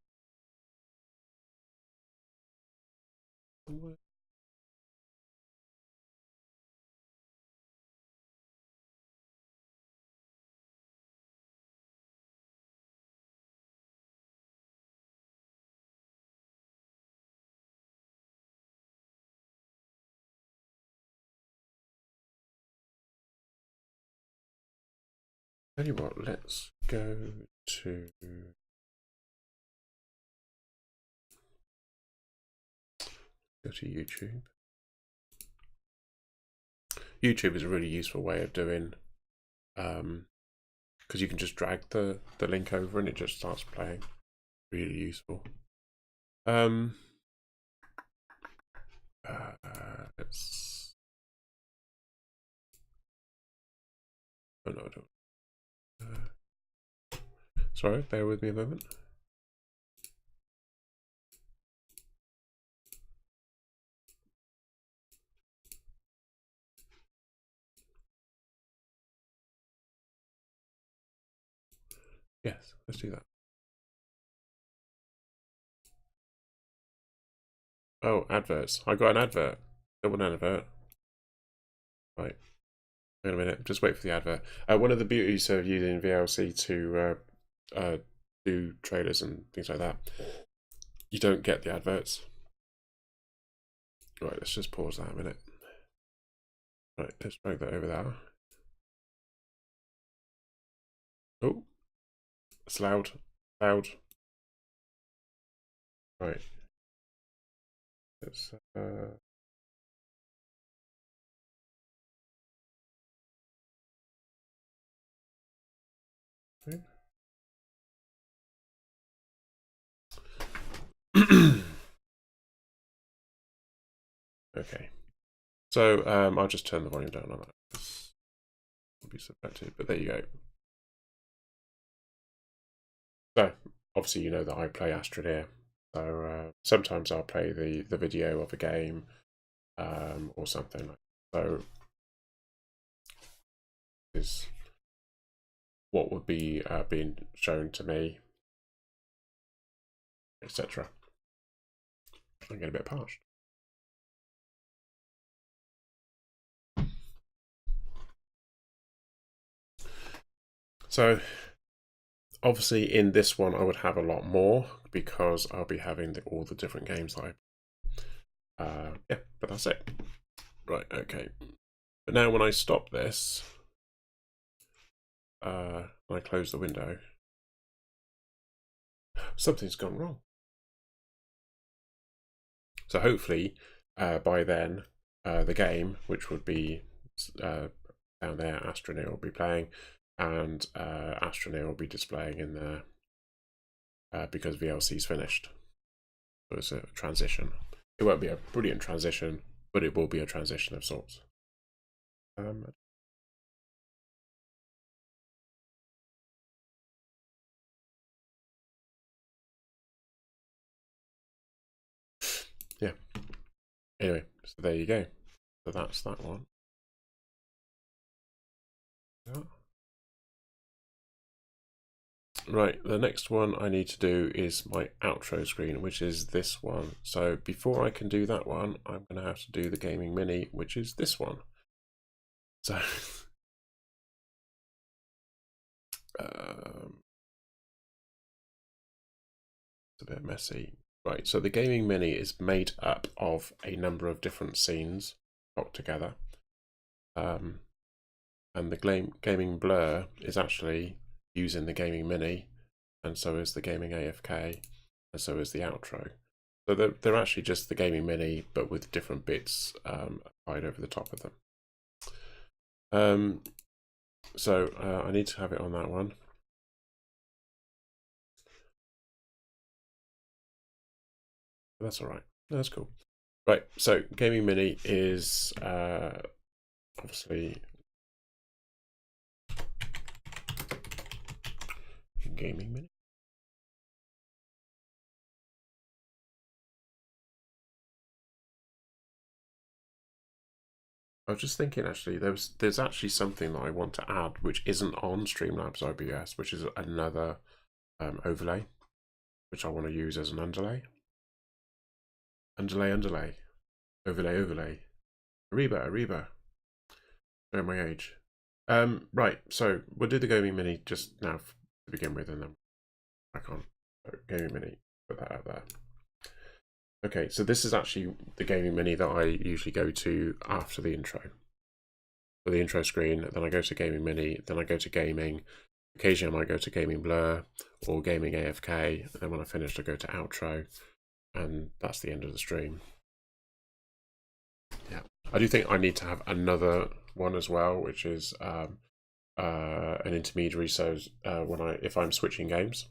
Speaker 3: Tell you what, let's go to YouTube. YouTube is a really useful way of doing, because you can just drag the link over and it just starts playing. Really useful. Let's. Oh no, I don't. Sorry, bear with me a moment. Yes, let's do that. Oh, adverts. I got an advert. Don't want an advert. Right. Wait a minute. Just wait for the advert. One of the beauties of using VLC to do trailers and things like that, you don't get the adverts. Right, let's just pause that a minute. Right, let's drag that over there. Oh, it's loud. Loud. Right. Let's okay. So I'll just turn the volume down on that. Will be subjective, but there you go. So obviously you know that I play Astroneer. So sometimes I'll play the video of a game or something like that. So is what would be being shown to me, etc. I'm getting a bit parched. So obviously in this one I would have a lot more because I'll be having all the different games that yeah, but that's it. Right, okay. But now when I stop this, when I close the window, something's gone wrong. So hopefully by then the game, which would be down there, Astroneer will be playing, and Astroneer will be displaying in there because VLC is finished. So it's a transition. It won't be a brilliant transition, but it will be a transition of sorts. Yeah. Anyway, so there you go. So that's that one. Yeah. Right, the next one I need to do is my outro screen, which is this one. So before I can do that one, I'm going to have to do the gaming mini, which is this one. So it's a bit messy. Right, so the gaming mini is made up of a number of different scenes put together. And the gaming blur is actually using the gaming mini, and so is the gaming AFK, and so is the outro. So they're actually just the Gaming Mini, but with different bits applied over the top of them. So I need to have it on that one. That's all right. That's cool. Right. So Gaming Mini is obviously Gaming Mini. I was just thinking, actually, there's actually something that I want to add which isn't on Streamlabs OBS, which is another overlay, which I want to use as an underlay. Underlay, overlay. Ariba. Show my age. Right, so we'll do the Gaming Mini just now to begin with, and then I can't. Gaming Mini, put that out there. Okay, so this is actually the Gaming Mini that I usually go to after the intro. For the intro screen, then I go to Gaming Mini, then I go to Gaming. Occasionally I might go to Gaming Blur or Gaming AFK, and then when I finish I go to Outro, and that's the end of the stream. Yeah, I do think I need to have another one as well, which is an intermediary, so if I'm switching games.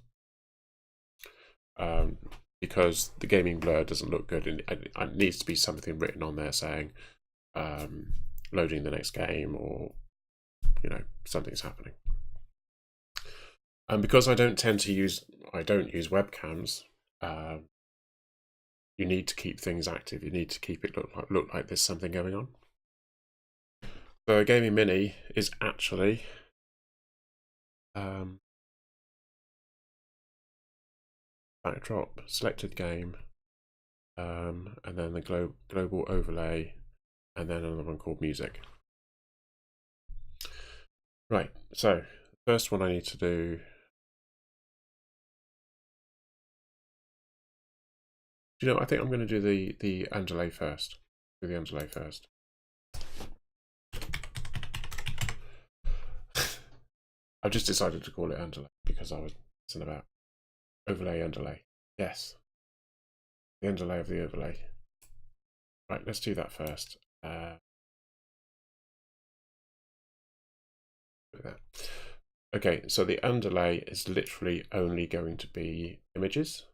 Speaker 3: Because the Gaming Blur doesn't look good, and it needs to be something written on there saying loading the next game, or something's happening. And because I don't use webcams, you need to keep things active. You need to keep it look like there's something going on. So Gaming Mini is actually backdrop, selected game, and then the global overlay, and then another one called music. Right, so the first one I need to do. I think I'm going to do the underlay first. Do the underlay first. I've just decided to call it underlay because I was messing about. Overlay, underlay. Yes. The underlay of the overlay. Right, let's do that first. Okay, so the underlay is literally only going to be images.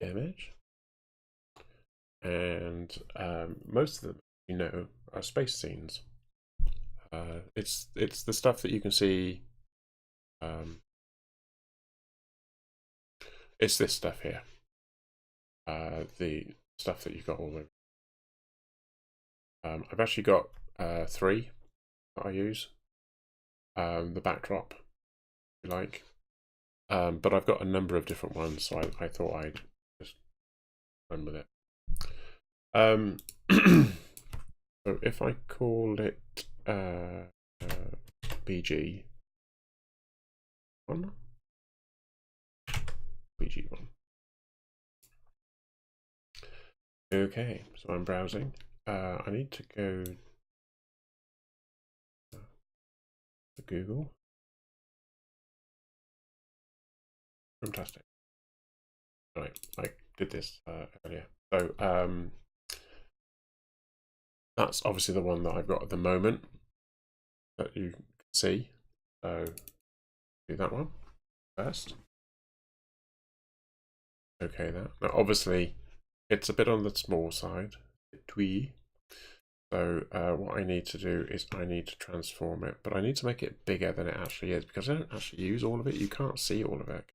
Speaker 3: Image. And most of them, are space scenes. It's the stuff that you can see. It's this stuff here. The stuff that you've got all over. I've actually got 3 that I use. The backdrop, if you like. But I've got a number of different ones, so I thought I'd just run with it. So if I call it BG1, BG1. Okay, so I'm browsing. I need to go to Google. Fantastic. Right, I did this earlier. So that's obviously the one that I've got at the moment that you can see. So do that one first. Okay, that. Now obviously it's a bit on the small side, a bit twee. So what I need to do is I need to transform it, but I need to make it bigger than it actually is because I don't actually use all of it. You can't see all of it.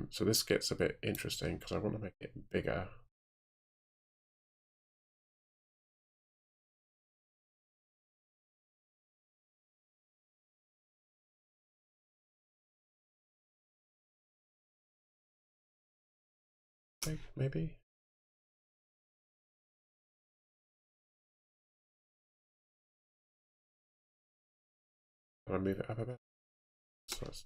Speaker 3: So this gets a bit interesting because I want to make it bigger. Maybe. Can I move it up a bit? So that's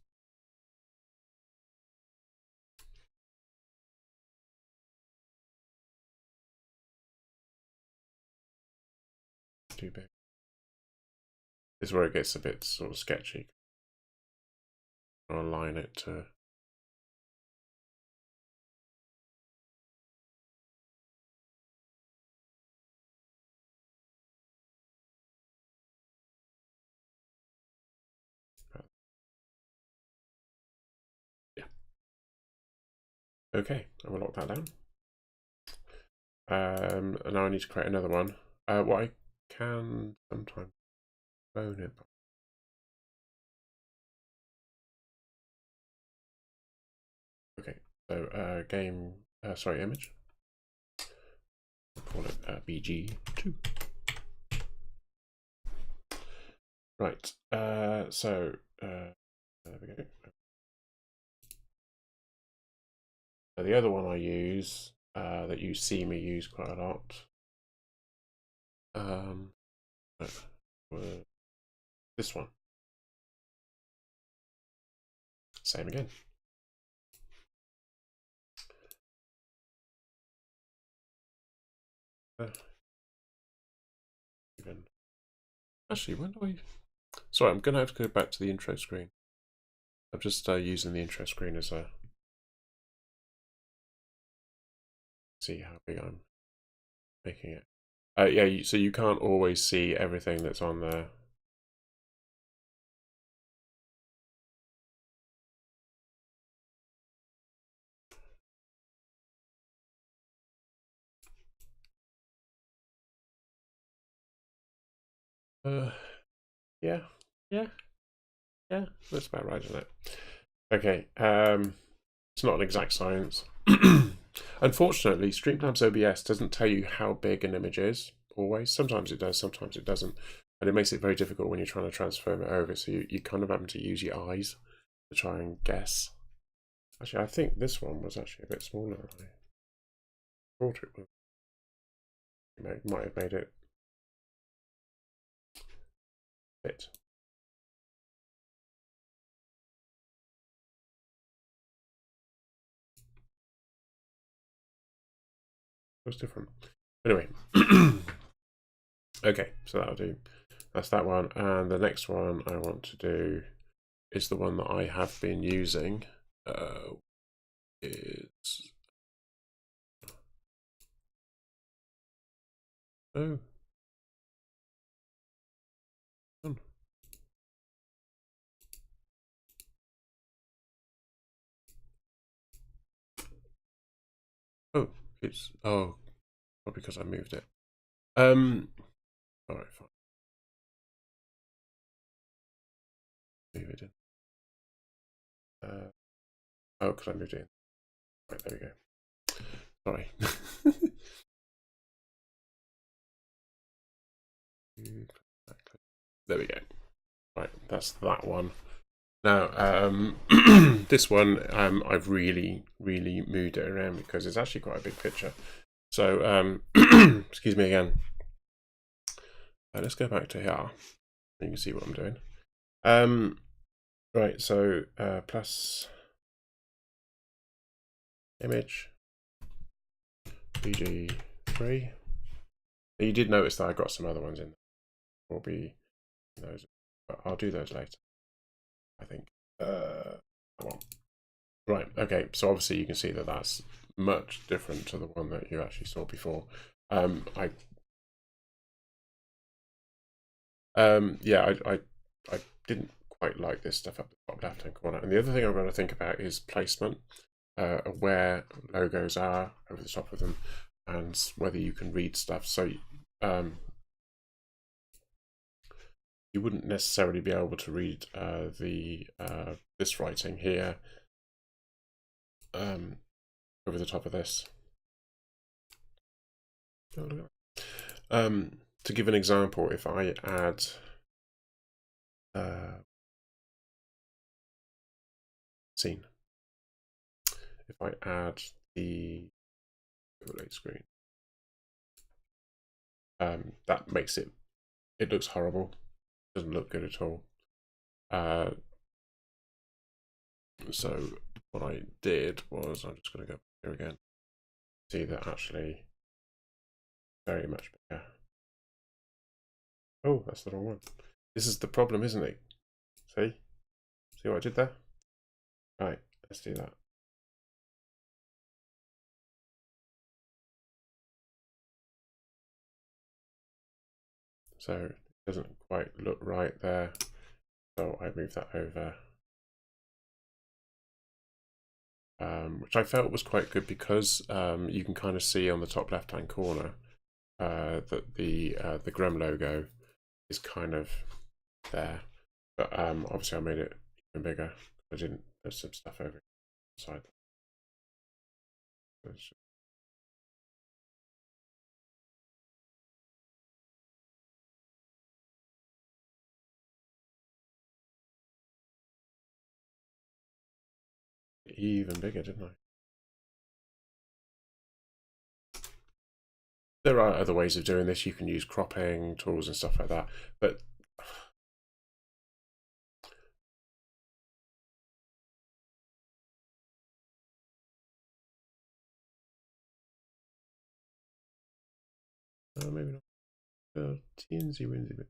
Speaker 3: too big. This is where it gets a bit sort of sketchy. I'll align it to Okay, I will lock that down. And now I need to create another one. What I can sometimes clone it. Okay, so sorry, image. Call it BG2. Right, there we go. So the other one I use, that you see me use quite a lot, this one. Same again. Actually, when do I... Sorry, I'm going to have to go back to the intro screen. I'm just using the intro screen as a... See how big I'm making it. Yeah, so you can't always see everything that's on there. Yeah, that's about right, isn't it? Okay, it's not an exact science. Unfortunately, Streamlabs OBS doesn't tell you how big an image is, always. Sometimes it does, sometimes it doesn't. And it makes it very difficult when you're trying to transform it over, so you kind of having to use your eyes to try and guess. Actually, I think this one was actually a bit smaller than I thought it was. It might have made it fit. It was different. Anyway. Okay, so that'll do. That's that one. And the next one I want to do is the one that I have been using. It's... Oh. Oh, it's... Oh, probably because I moved it. Alright, fine. Move it in. Oh, because I moved it in. Right, there we go. Sorry. There we go. Right, that's that one. Now, this one, I've really moved it around because it's actually quite a big picture. So, excuse me again. Let's go back to here. You can see what I'm doing. Right, so plus image BG3. You did notice that I got some other ones in. Will be those, but I'll do those later, I think. Right, okay, so obviously you can see that that's much different to the one that you actually saw before. I didn't quite like this stuff up the top left hand corner. And the other thing I've got to think about is placement, where logos are over the top of them, and whether you can read stuff. So you wouldn't necessarily be able to read this writing here over the top of this. To give an example, if I add scene, if I add the overlay screen, that makes it looks horrible. Doesn't look good at all. So what I did was, I'm just going to go here again. See that actually very much bigger. Oh, that's the wrong one. This is the problem, isn't it? See what I did there? Right, let's do that. So it doesn't quite look right there. So I move that over. which I felt was quite good because you can kind of see on the top left-hand corner that the Grum logo is kind of there. But obviously I made it even bigger. There's some stuff over inside. Even bigger, didn't I? There are other ways of doing this. You can use cropping tools and stuff like that, but maybe not. Teensy winsy bit.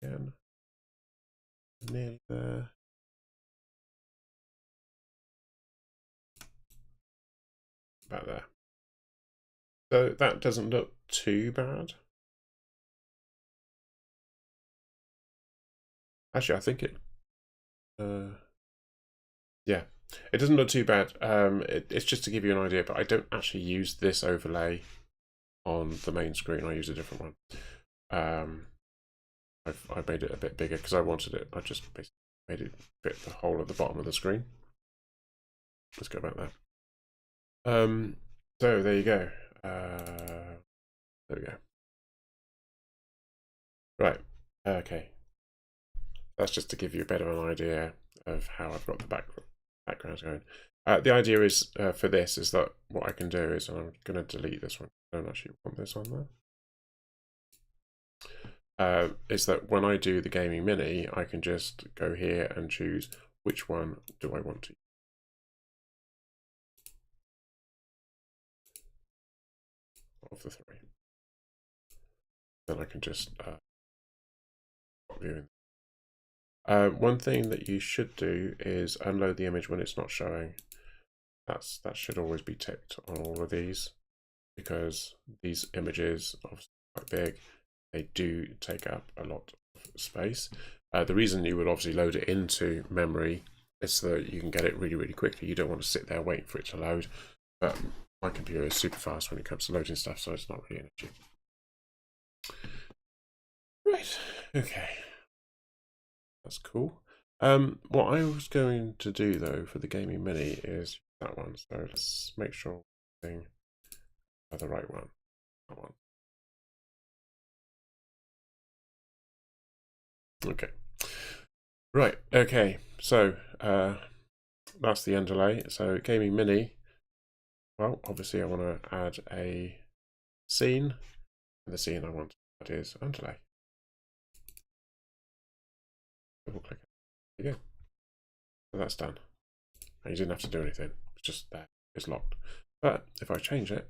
Speaker 3: Again, nearly there. About there. So that doesn't look too bad. Actually, I think it. Yeah, it doesn't look too bad. It's just to give you an idea, but I don't actually use this overlay on the main screen. I use a different one. I made it a bit bigger because I wanted it. I just basically made it fit the whole of the bottom of the screen. Let's go back there. So there you go. There we go. Right. Okay. That's just to give you a bit of an idea of how I've got the background going. The idea is for this is that what I can do is, and I'm going to delete this one. I don't actually want this on there. Is that when I do the gaming mini, I can just go here and choose which one do I want to use. Of the three. Then I can just view in. One thing that you should do is unload the image when it's not showing. That should always be ticked on all of these, because these images are obviously quite big. They do take up a lot of space. The reason you would obviously load it into memory is so that you can get it really, really quickly. You don't want to sit there waiting for it to load. But my computer is super fast when it comes to loading stuff, so it's not really an issue. Right, okay. That's cool. What I was going to do though for the gaming mini is that one. So let's make sure we're doing the right one. That one. Okay. Right. Okay. So that's the underlay. So gaming mini. Well, obviously I want to add a scene, and the scene I want to add is underlay. Double click. There you go. So that's done. And you didn't have to do anything. It's just there. It's locked. But if I change it,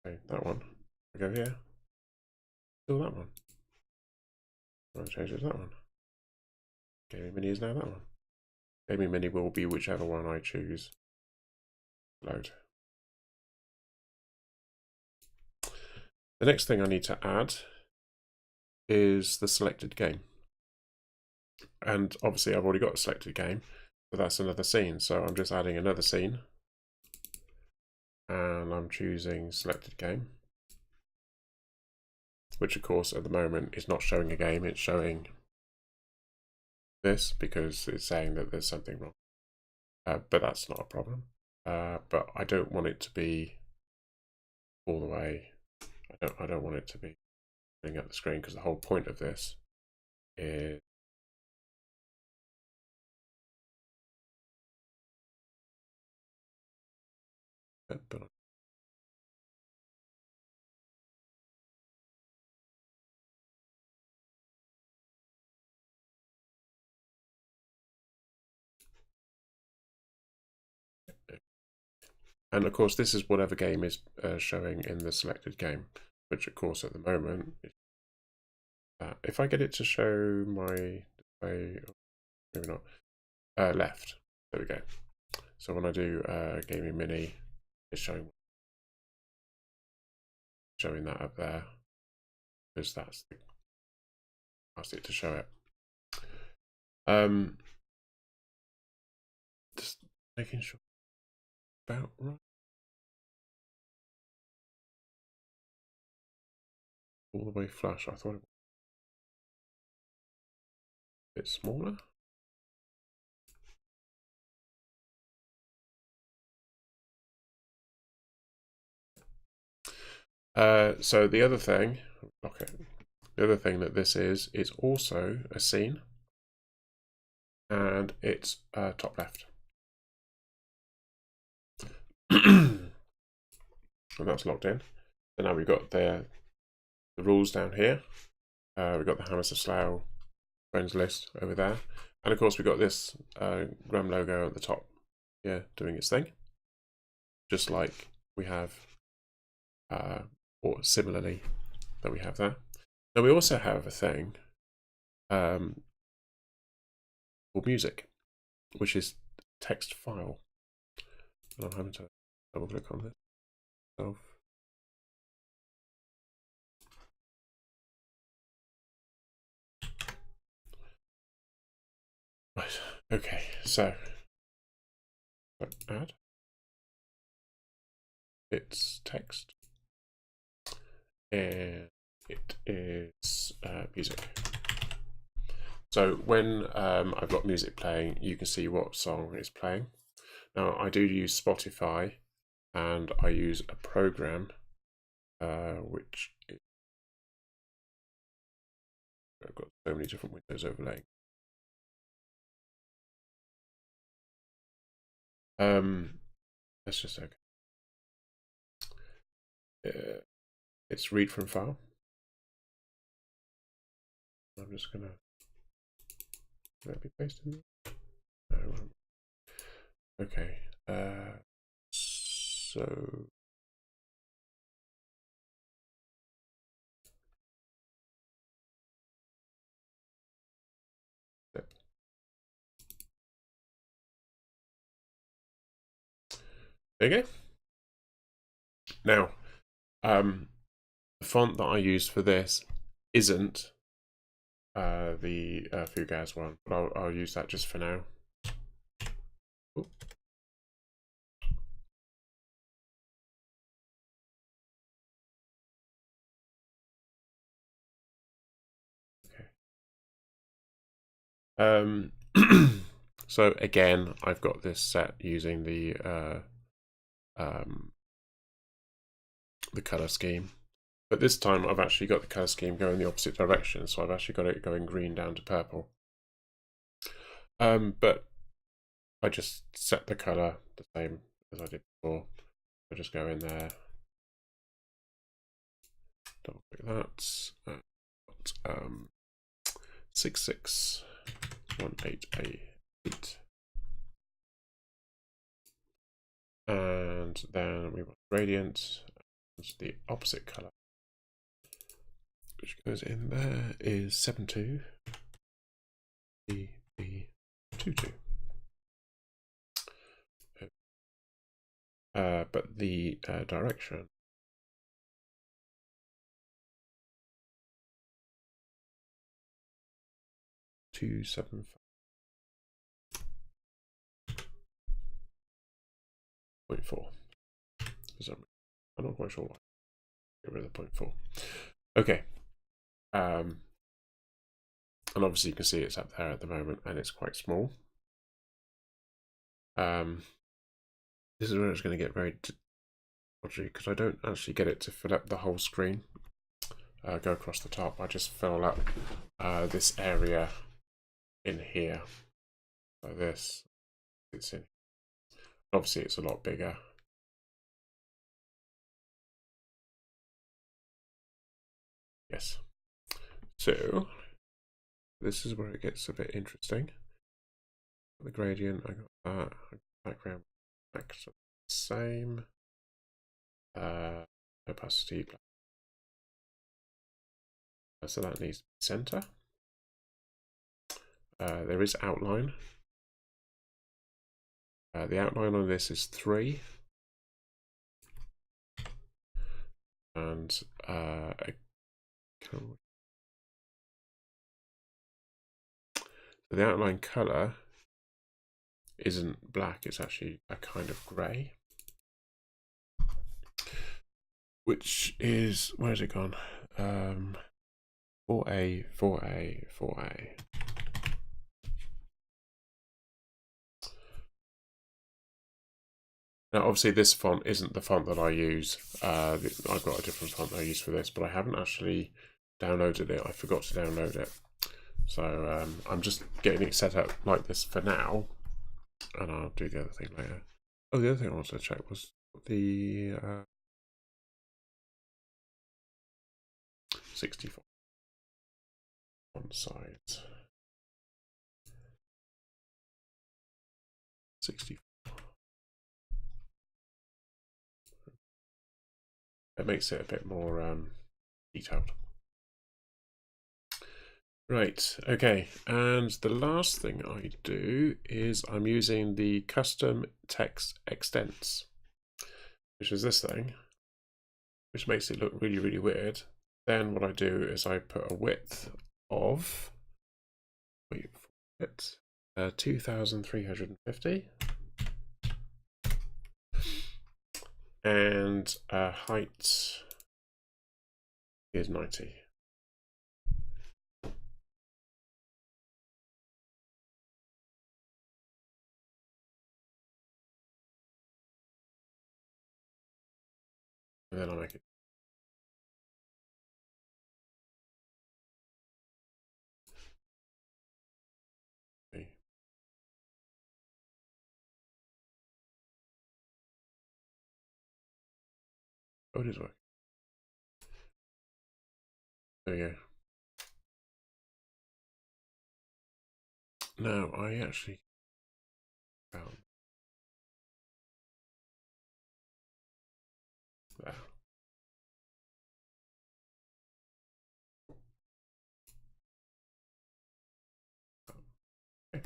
Speaker 3: okay, that one, I go here, still that one. I'll change it to that one. Gaming mini is now that one. Gaming mini will be whichever one I choose. Load. The next thing I need to add is the selected game. And obviously I've already got a selected game, so that's another scene. So I'm just adding another scene. And I'm choosing selected game. Which of course at the moment is not showing a game, it's showing this because it's saying that there's something wrong. But that's not a problem. But I don't want it to be all the way. I don't want it to be filling up the screen, because the whole point of this is and of course this is whatever game is showing in the selected game, which of course at the moment is if I get it to show my display, maybe not, left, there we go. So when I do gaming mini, it's showing that up there, because that's asked it to show it. Just making sure about right. All the way flush. I thought it was a bit smaller. So the other thing, okay, the other thing that this is also a scene, and it's top left. And that's locked in. So now we've got the rules down here. We've got the Hammers of Slough friends list over there. And of course we've got this Grum logo at the top here doing its thing. Just like we have, or similarly that we have there. Now we also have a thing called music, which is text file. And I'm having to double click on this. Right, okay, so add. It's text. And it is music. So when I've got music playing, you can see what song is playing. Now I do use Spotify, and I use a program which is, I've got so many different windows overlaying. Let's just okay. It's read from file. I'm just gonna maybe paste in there. No, okay. So there you go. Now, the font that I use for this isn't the Fugaz one, but I'll use that just for now. Ooh. Okay. So again, I've got this set using the color scheme, but this time I've actually got the color scheme going the opposite direction, so I've actually got it going green down to purple. But I just set the color the same as I did before. I just go in there, double click that, 6618A8, and then we want gradient, and the opposite color which goes in there is 72BB22. But the direction two 7.4. I'm not quite sure why. Get rid of the 0.4. Okay. And obviously you can see it's up there at the moment, and it's quite small. This is where it's going to get very dodgy, because I don't actually get it to fill up the whole screen. Go across the top. I just fill up this area in here, like this. It's in. Obviously, it's a lot bigger. Yes. So this is where it gets a bit interesting. The gradient, I got that. Background, same. Opacity. So that needs to be center. There is outline. The outline on this is 3. And So the outline color isn't black, it's actually a kind of grey. Which is, where's it gone? 4A, 4A, 4A. Now, obviously, this font isn't the font that I use. I've got a different font that I use for this, but I haven't actually downloaded it. I forgot to download it. So I'm just getting it set up like this for now, and I'll do the other thing later. Oh, the other thing I wanted to check was the 64 font size. 64. It makes it a bit more detailed. Right, okay, and the last thing I do is I'm using the custom text extents, which is this thing, which makes it look really, really weird. Then what I do is I put a width of 2350 and height is 90. And then I'll make it. Oh, it is working. There we go. Now I actually found there. Okay.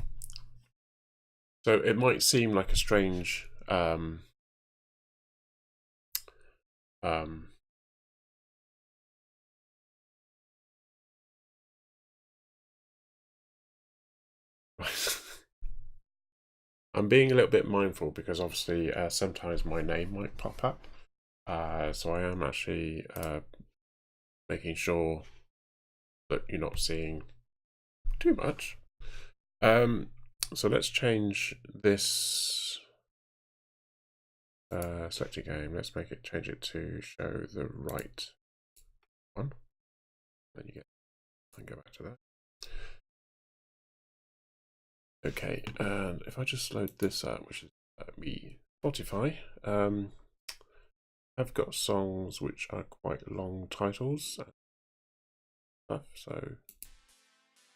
Speaker 3: So it might seem like a strange I'm being a little bit mindful because obviously sometimes my name might pop up. So I am actually making sure that you're not seeing too much. So let's change this select a game. Let's change it to show the right one. Then you get, I can go back to that. Okay, and if I just load this up, which is Spotify, I've got songs which are quite long titles and stuff, so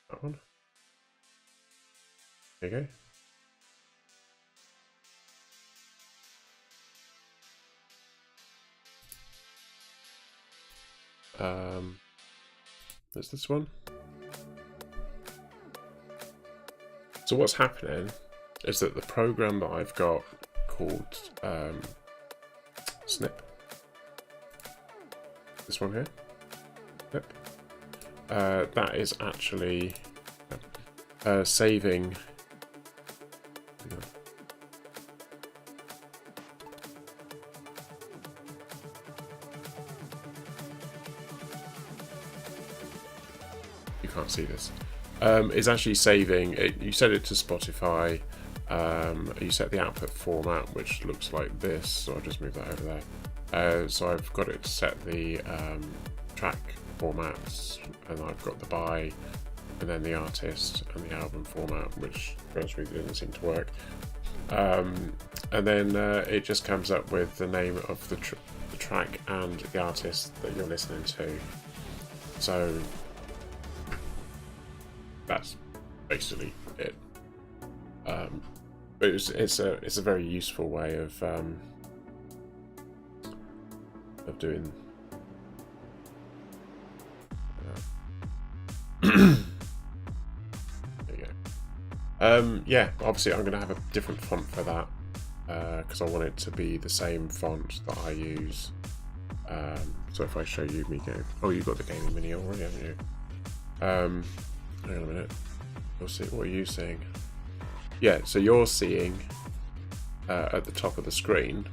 Speaker 3: that one. There you go. There's this one. So what's happening is that the program that I've got called Snip, this one here, Snip, that is actually saving. You can't see this. Is actually saving it. You set it to Spotify. You set the output format, which looks like this. So I'll just move that over there. So I've got it set the track formats, and I've got the by, and then the artist and the album format, which doesn't seem to work. And then it just comes up with the name of the track and the artist that you're listening to. So that's basically it. But it's a very useful way of doing. There you go. Yeah, obviously I'm going to have a different font for that because I want it to be the same font that I use. So if I show you me game, oh, you've got the gaming mini already, haven't you? Hang on a minute. You'll see. What are you seeing? Yeah, so you're seeing at the top of the screen.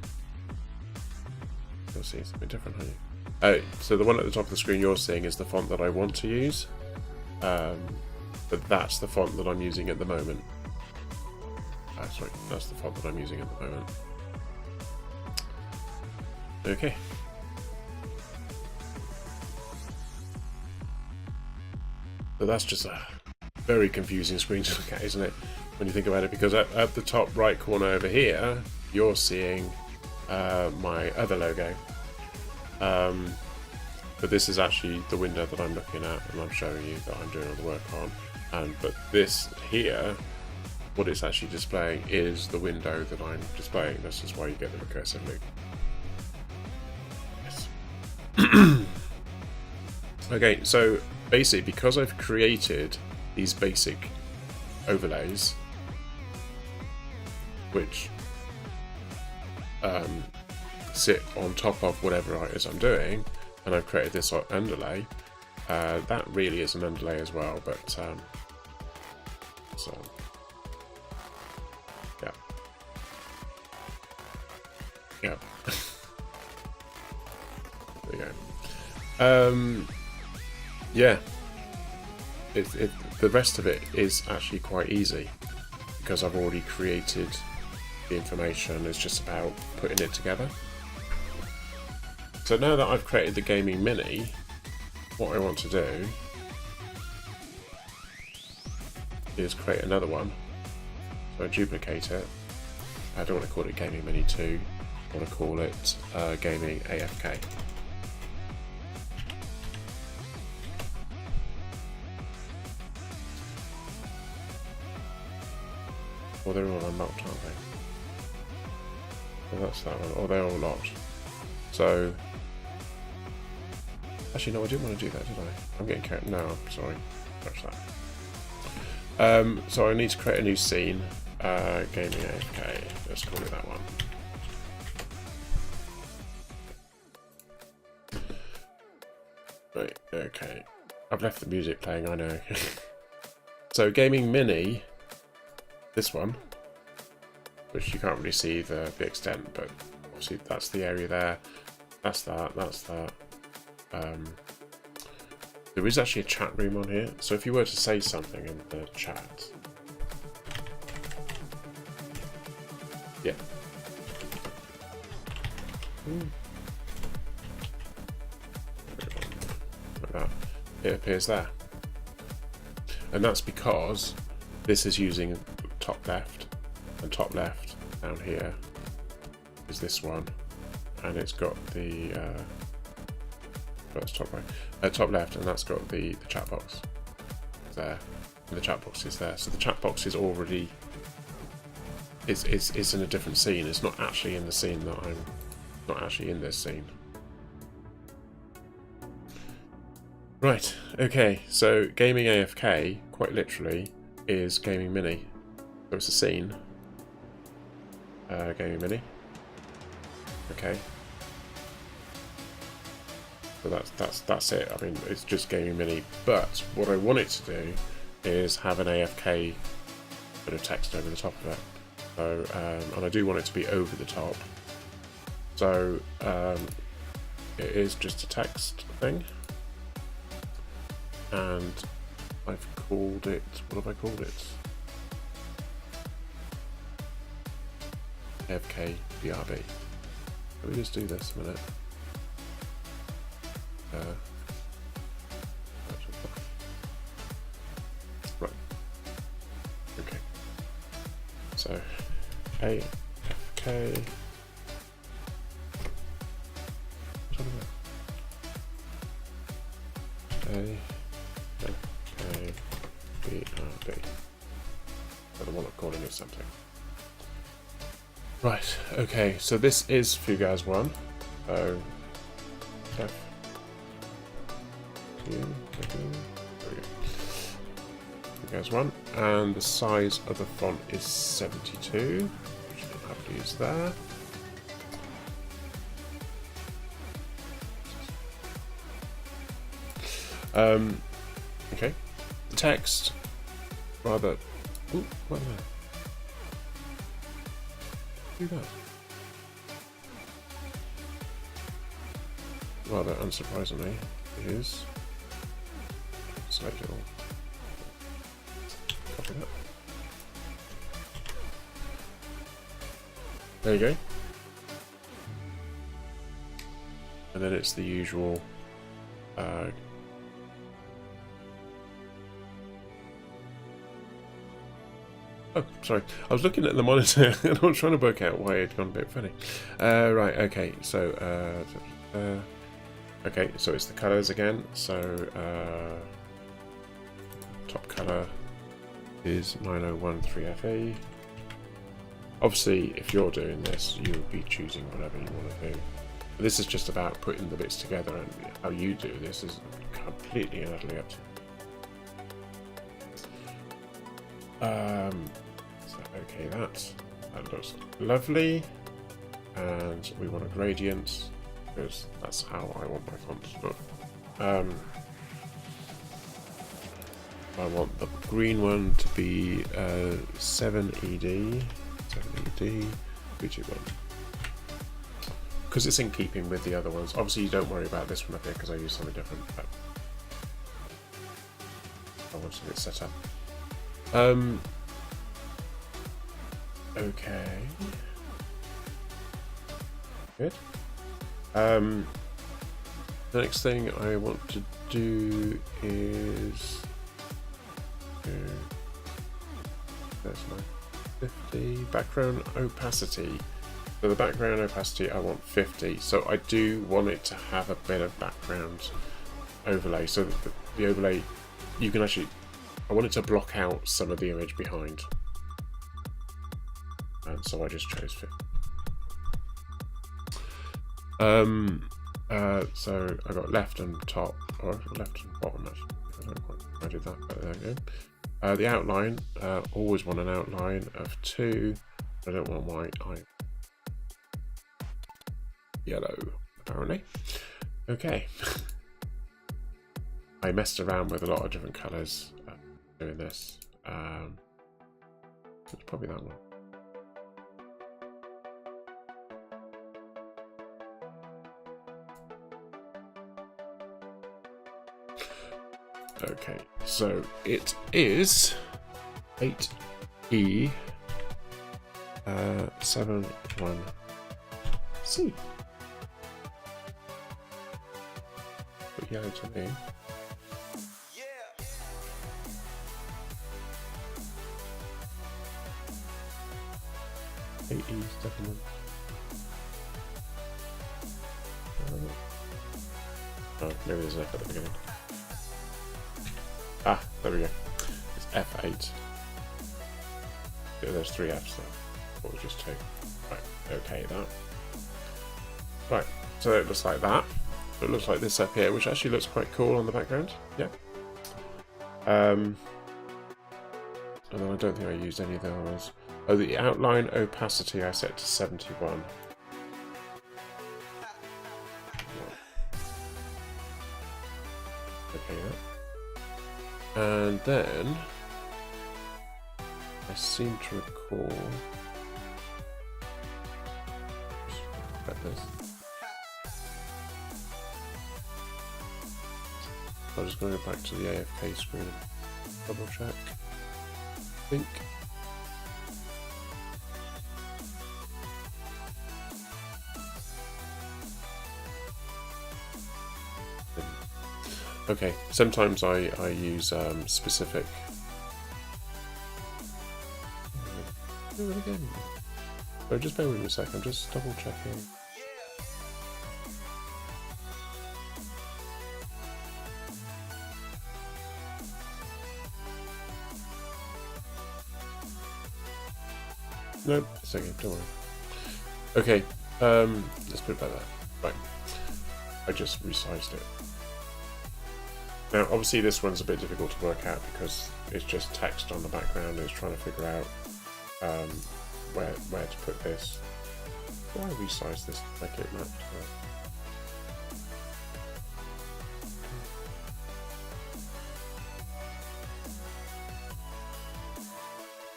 Speaker 3: You'll see something different, aren't you? So the one at the top of the screen you're seeing is the font that I want to use, but that's the font that I'm using at the moment. Sorry, that's the font that I'm using at the moment. Okay. So that's just a very confusing screen to look at, isn't it? When you think about it, because at the top right corner over here, you're seeing my other logo. But this is actually the window that I'm looking at, and I'm showing you that I'm doing all the work on. But this here, what it's actually displaying is the window that I'm displaying. This is why you get the recursive loop. Yes. Okay, so basically, because I've created these basic overlays, which sit on top of whatever it is I'm doing, and I've created this underlay. That really is an underlay as well, but so yeah, yeah. There you go. Yeah. The rest of it is actually quite easy because I've already created the information. It's just about putting it together. So now that I've created the gaming mini, what I want to do is create another one. So I duplicate it. I don't want to call it gaming mini 2. I want to call it gaming AFK. Well, they're all unlocked, aren't they? Well, that's that one. Oh, they're all locked. So, actually, no, I didn't want to do that, did I? I'm getting carried. No, I'm sorry. Scratch that. So I need to create a new scene. Gaming AFK. Let's call it that one. Right. Okay. I've left the music playing. I know. So gaming mini. This one, which you can't really see the extent, but obviously that's the area there. That's that. That's that. There is actually a chat room on here, so if you were to say something in the chat, yeah. Like that, it appears there, and that's because this is using top left, and top left down here is this one, and it's got the that's top right, top left, and that's got the chat box there, and the chat box is there. So the chat box is already it's in a different scene. It's not actually in the scene that I'm not actually in this scene. Right. Okay. So gaming AFK quite literally is gaming mini. So it's a scene. Gaming mini. Okay. So that's it. I mean, it's just gaming mini. But what I want it to do is have an AFK bit of text over the top of it. So and I do want it to be over the top. So it is just a text thing. And I've called it. What have I called it? AFK BRB. Let me just do this a minute. Right. Okay. So AFK. AFK BRB. I don't want to call it something. Right, okay, so this is Fugaz 1. So F Fugaz 1, and the size of the font is 72, which I don't have to use there. Okay, the text rather... Ooh, what there? Do that. Rather unsurprisingly, is select it all. Copy that. There you go. And then it's the usual oh, sorry. I was looking at the monitor and I was trying to work out why it had gone a bit funny. Right, okay, so okay, so it's the colours again. So top colour is 9013FE. Obviously, if you're doing this, you'll be choosing whatever you want to do. But this is just about putting the bits together, and how you do this is completely and utterly up to you. So okay, that looks lovely, and we want a gradient because that's how I want my font to look. I want the green one to be 7ED, 321, because it's in keeping with the other ones. Obviously, you don't worry about this one up here because I use something different, but I want to get set up. Okay. Good. The next thing I want to do is there's my 50 background opacity. So the background opacity I want 50. So I do want it to have a bit of background overlay. So that the overlay, you can actually, I want it to block out some of the image behind. And so I just chose 50. So I got left and top, or left and bottom actually. I don't quite know how I did that, but there we go. The outline, always want an outline of 2. I don't want white, yellow, apparently. Okay. I messed around with a lot of different colours doing this. It's probably that one. Okay, so it is 8E 71C. Look yellow to me.
Speaker 2: Yeah.
Speaker 3: 8E 71. Oh, maybe there's an F at the beginning. Ah, there we go. It's F8. Yeah, there's 3 Fs there. Or just 2. Right, okay, that. Right, so it looks like that. So it looks like this up here, which actually looks quite cool on the background. Yeah. And then I don't think I used any of the others. Oh, the outline opacity I set to 71. Okay, yeah. And then I seem to recall this. I'm just going to go back to the AFK screen and double check. I think. Okay, sometimes I use specific. Do it again. So just bear with me a sec, I'm just double checking. Nope, it's okay, don't worry. Okay, let's put it back there. Right. I just resized it. Now, obviously this one's a bit difficult to work out because it's just text on the background and it's trying to figure out where to put this. Why resize this to make it match?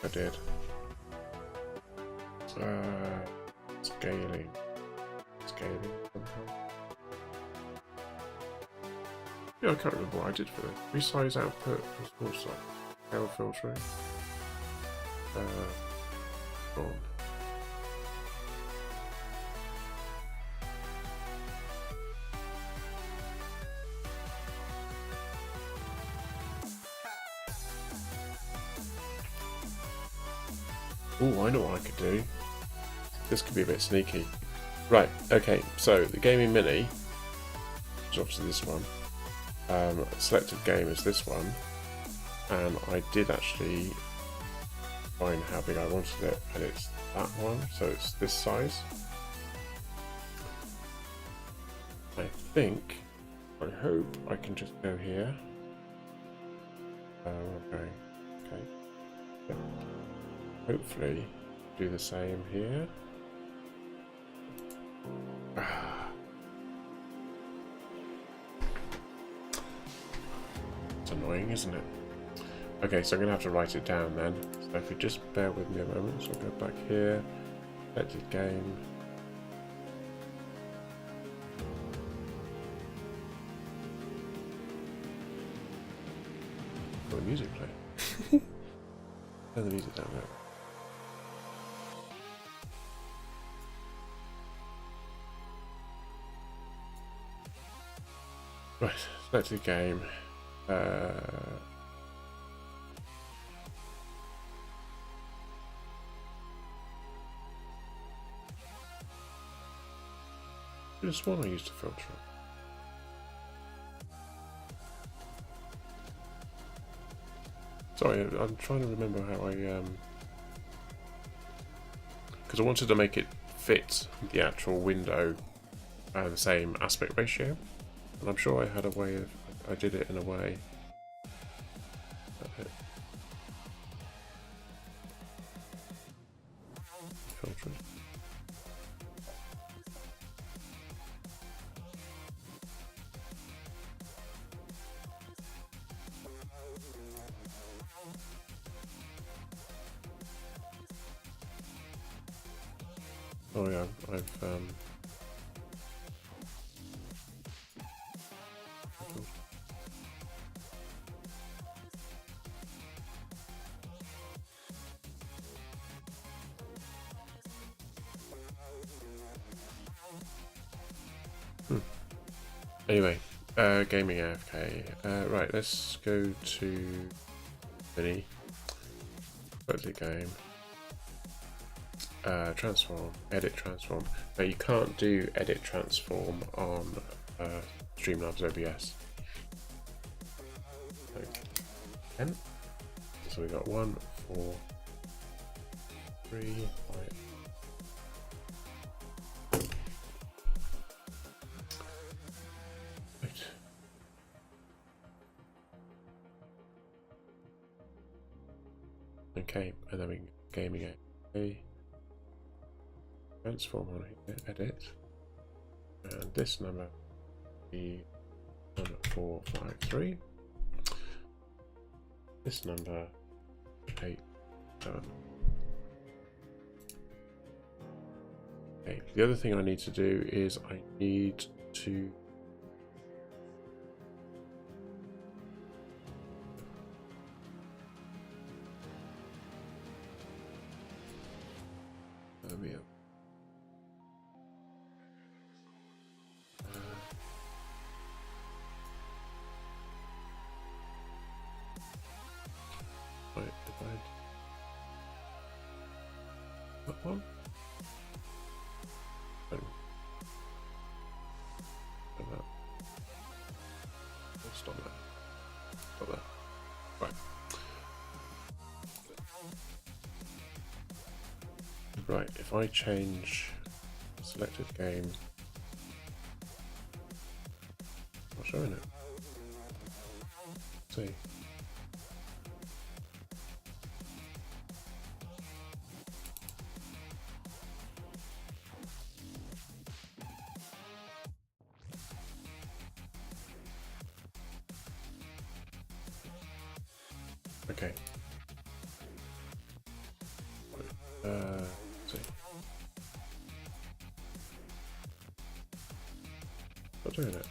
Speaker 3: I did. Scaling. Scaling somehow. Yeah, I can't remember what I did for it. Resize output and small size. Scale filtering. On. Oh, I know what I could do. This could be a bit sneaky. Right, okay, so the Gaming Mini, which is obviously this one, selected game is this one, and I did actually find how big I wanted it, and it's that one, so it's this size. I think, I hope I can just go here. Okay. Yeah. Hopefully do the same here. It's annoying, isn't it? Okay, so I'm going to have to write it down then. So if you just bear with me a moment, so I'll go back here, selected game. Got the music play. Turn the music down there. Right, selected game. Just one I used to filter. Sorry, I'm trying to remember how I because I wanted to make it fit the actual window, the same aspect ratio, and I'm sure I had a way of, I did it in a way. Filter it. Oh yeah, I've Anyway, gaming AFK. Right, let's go to Mini. Go to the game. Transform, edit transform. Now you can't do edit transform on Streamlabs OBS. Okay. So we got 1, 4, 3, 5. Right. Okay, and then we can gaming AFK. Transform on here, edit, and this number be number 453. This number 8, 7. Okay. The other thing I need to do is I need to divide that one. And that. Stop that. Stop that. Right. Right, if I change selected game, not showing it. Let's see. Okay. Let's see. Not doing it.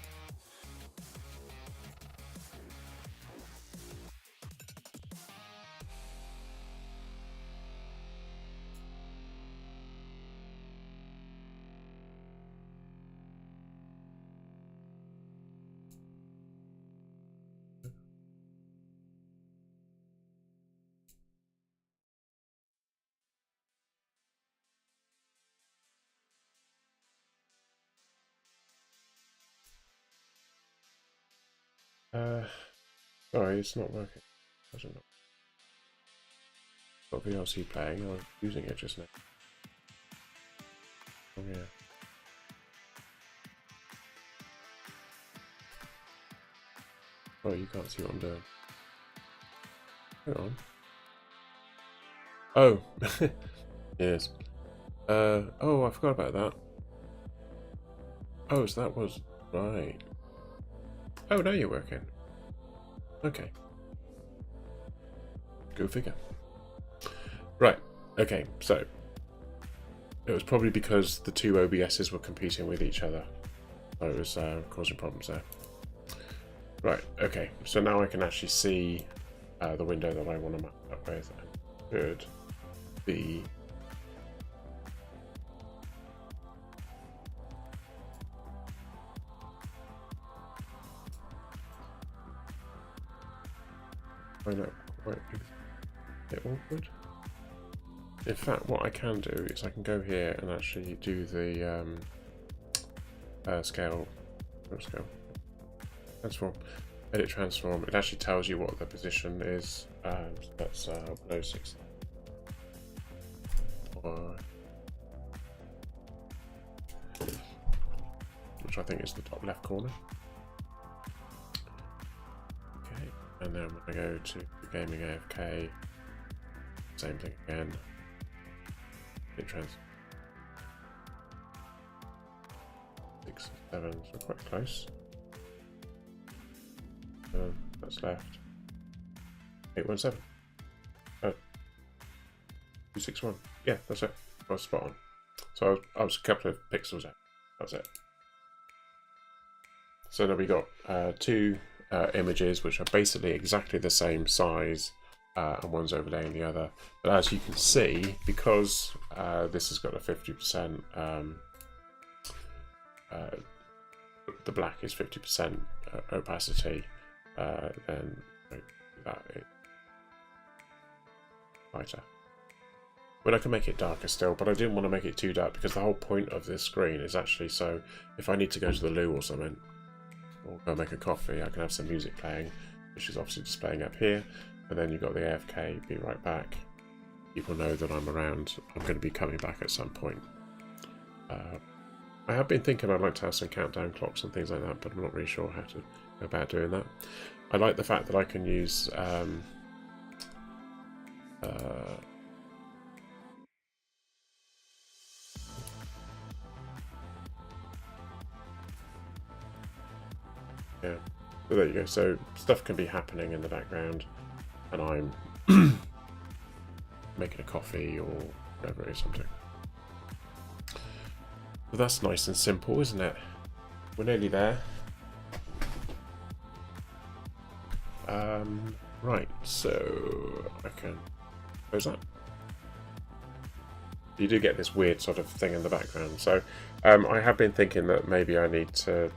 Speaker 3: Sorry, it's not working. I don't know. Got VLC playing. I was using it just now. Oh yeah. Oh, you can't see what I'm doing. Hang on. Oh, yes. Oh, I forgot about that. Oh, so that was right. Oh, now you're working. Okay. Go figure. Right. Okay. So it was probably because the two OBSs were competing with each other. So it was causing problems there. Right. Okay. So now I can actually see the window that I want to map up with. Should be I know, quite a bit awkward. In fact, what I can do is I can go here and actually do the scale, transform, edit transform. It actually tells you what the position is. So that's below 6. Which I think is the top left corner. Okay, and then when I go to gaming AFK, same thing again. It trans 6, 7, so quite close. That's left. 817. 261. Yeah, that's it. I was spot on. So I was a couple of pixels out. That's it. So now we got two images which are basically exactly the same size, and one's overlaying the other. But as you can see, because this has got a 50%, the black is 50% opacity, then that is lighter. But I can make it darker still, but I didn't want to make it too dark because the whole point of this screen is actually so if I need to go to the loo or something, or go make a coffee, I can have some music playing, which is obviously displaying up here, and then you've got the AFK, be right back. People know that I'm around. I'm going to be coming back at some point. I have been thinking I'd like to have some countdown clocks and things like that, but I'm not really sure how to go about doing that. I like the fact that I can use yeah, so there you go. So stuff can be happening in the background, and I'm making a coffee or whatever it is I'm doing. But that's nice and simple, isn't it? We're nearly there. Right, so I can close that. You do get this weird sort of thing in the background. So I have been thinking that maybe I need to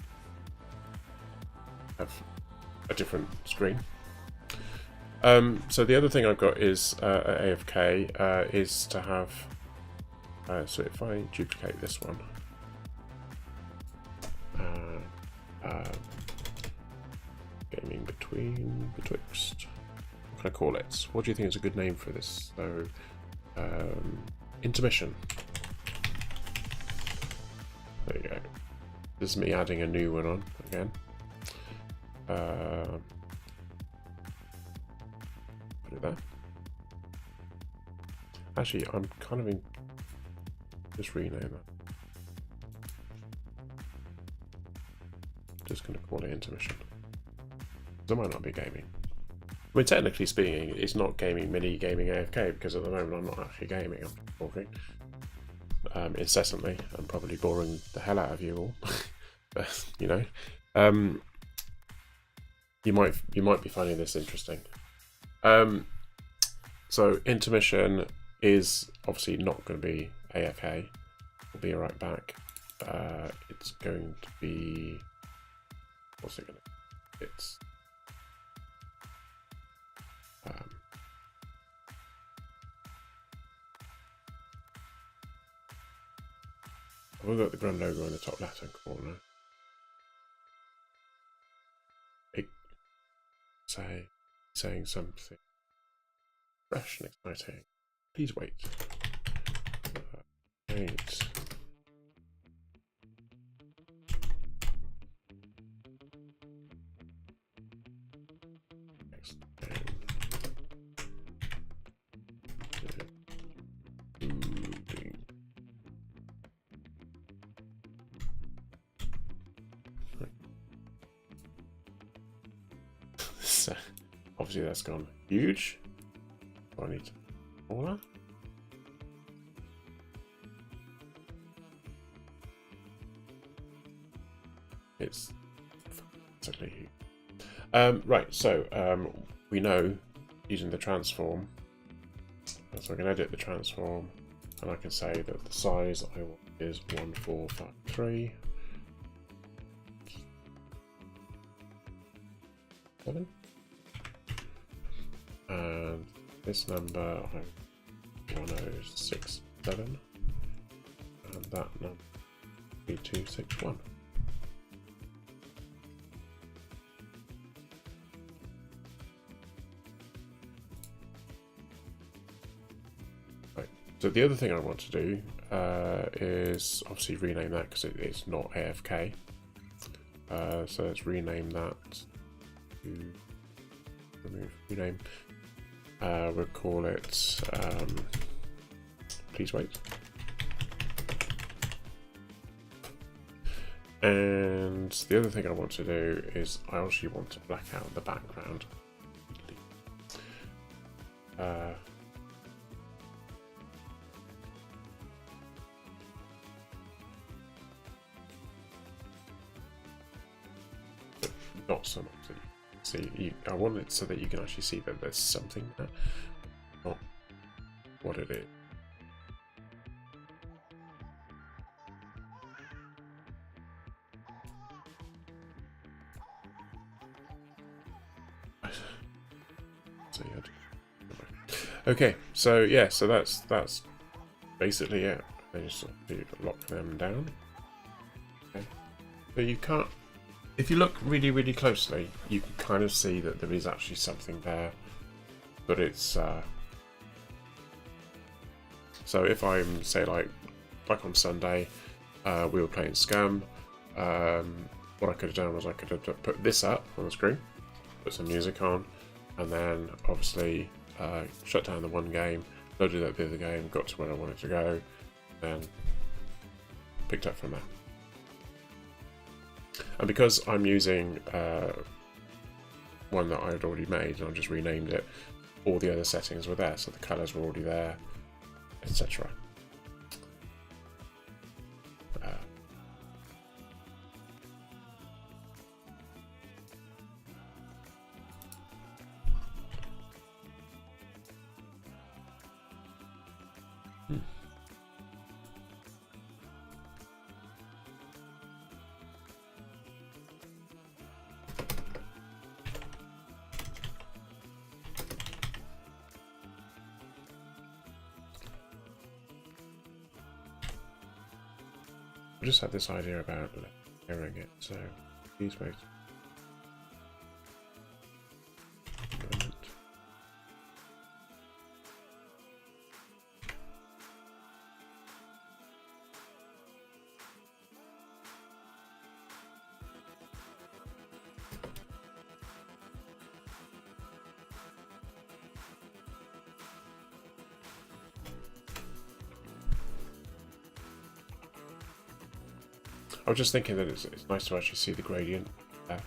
Speaker 3: have a different screen. So the other thing I've got is at AFK is to have. So if I duplicate this one, gaming betwixt. What can I call it? What do you think is a good name for this? So intermission. There you go. This is me adding a new one on again. Put it there. Actually, I'm kind of in. Just rename that. Just going to call it intermission. There might not be gaming. I mean, technically speaking, it's not mini gaming AFK, because at the moment I'm not actually gaming, I'm talking incessantly. I'm probably boring the hell out of you all. But, you know, you might be finding this interesting. So intermission is obviously not going to be AFK. We'll be right back. It's going to be, what's it going to be? It's we've got the Grum logo in the top left hand corner. Saying something fresh and exciting. Please wait. Wait. Next game. So, obviously that's gone huge. I need to smaller. It's exactly huge. Right, so we know using the transform, so I can edit the transform, and I can say that the size I want is 1453. 7. And this number I 1067, and that number 3261. Right. So the other thing I want to do is obviously rename that, because it's not AFK. So let's rename that to rename. We'll call it please wait. And the other thing I want to do is I actually want to black out the background. Not so much that you can see. I want it so that you can actually see that there's something there, not what it is. Okay, so yeah, so that's basically it. I just sort of lock them down. Okay, so you can't. If you look really, really closely, you can kind of see that there is actually something there, but it's so if I'm say like on Sunday, we were playing Scum. What I could have done was I could have put this up on the screen, put some music on, and then obviously shut down the one game, loaded up the other game, got to where I wanted to go, then picked up from there. And because I'm using one that I'd already made and I just renamed it, all the other settings were there, so the colours were already there, etc. I just had this idea about layering it, so please wait. A moment. I was just thinking that it's nice to actually see the gradient there.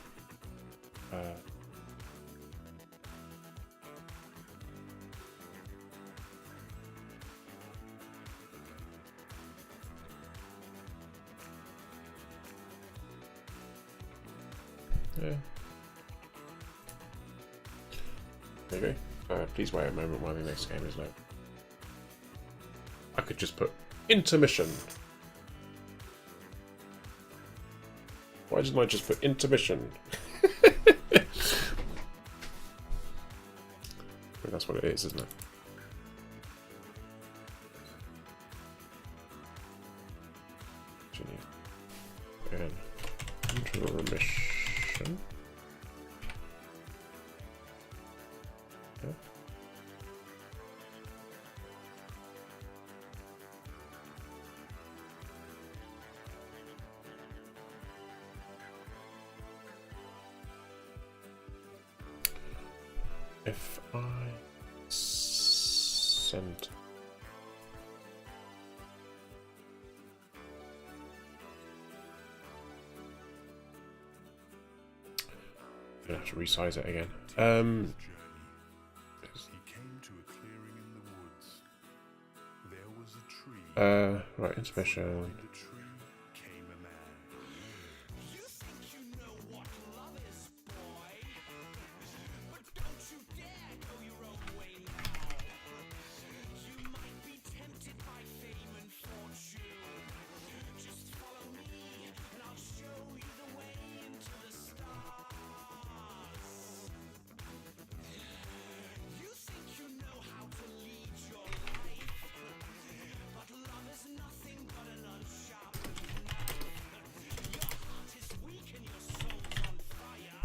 Speaker 3: Yeah. There you go. Please wait a moment while the next game is loaded. I could just put intermission. Why didn't I just put intermission? I mean, that's what it is, isn't it? And intermission. Yeah. If I send I'm gonna have to resize it again.
Speaker 1: He came to a clearing in the woods. There was a tree.
Speaker 3: Right, intermission.
Speaker 1: Behind a tree came a man.
Speaker 2: You think you know what love is, boy? But don't you dare go your own way now. You might be tempted by fame and fortune. Just follow me, and I'll show you the way into the stars. You think you know how to lead your life, but love is nothing but an unsharpened knife. Your heart is weak and your soul's on fire.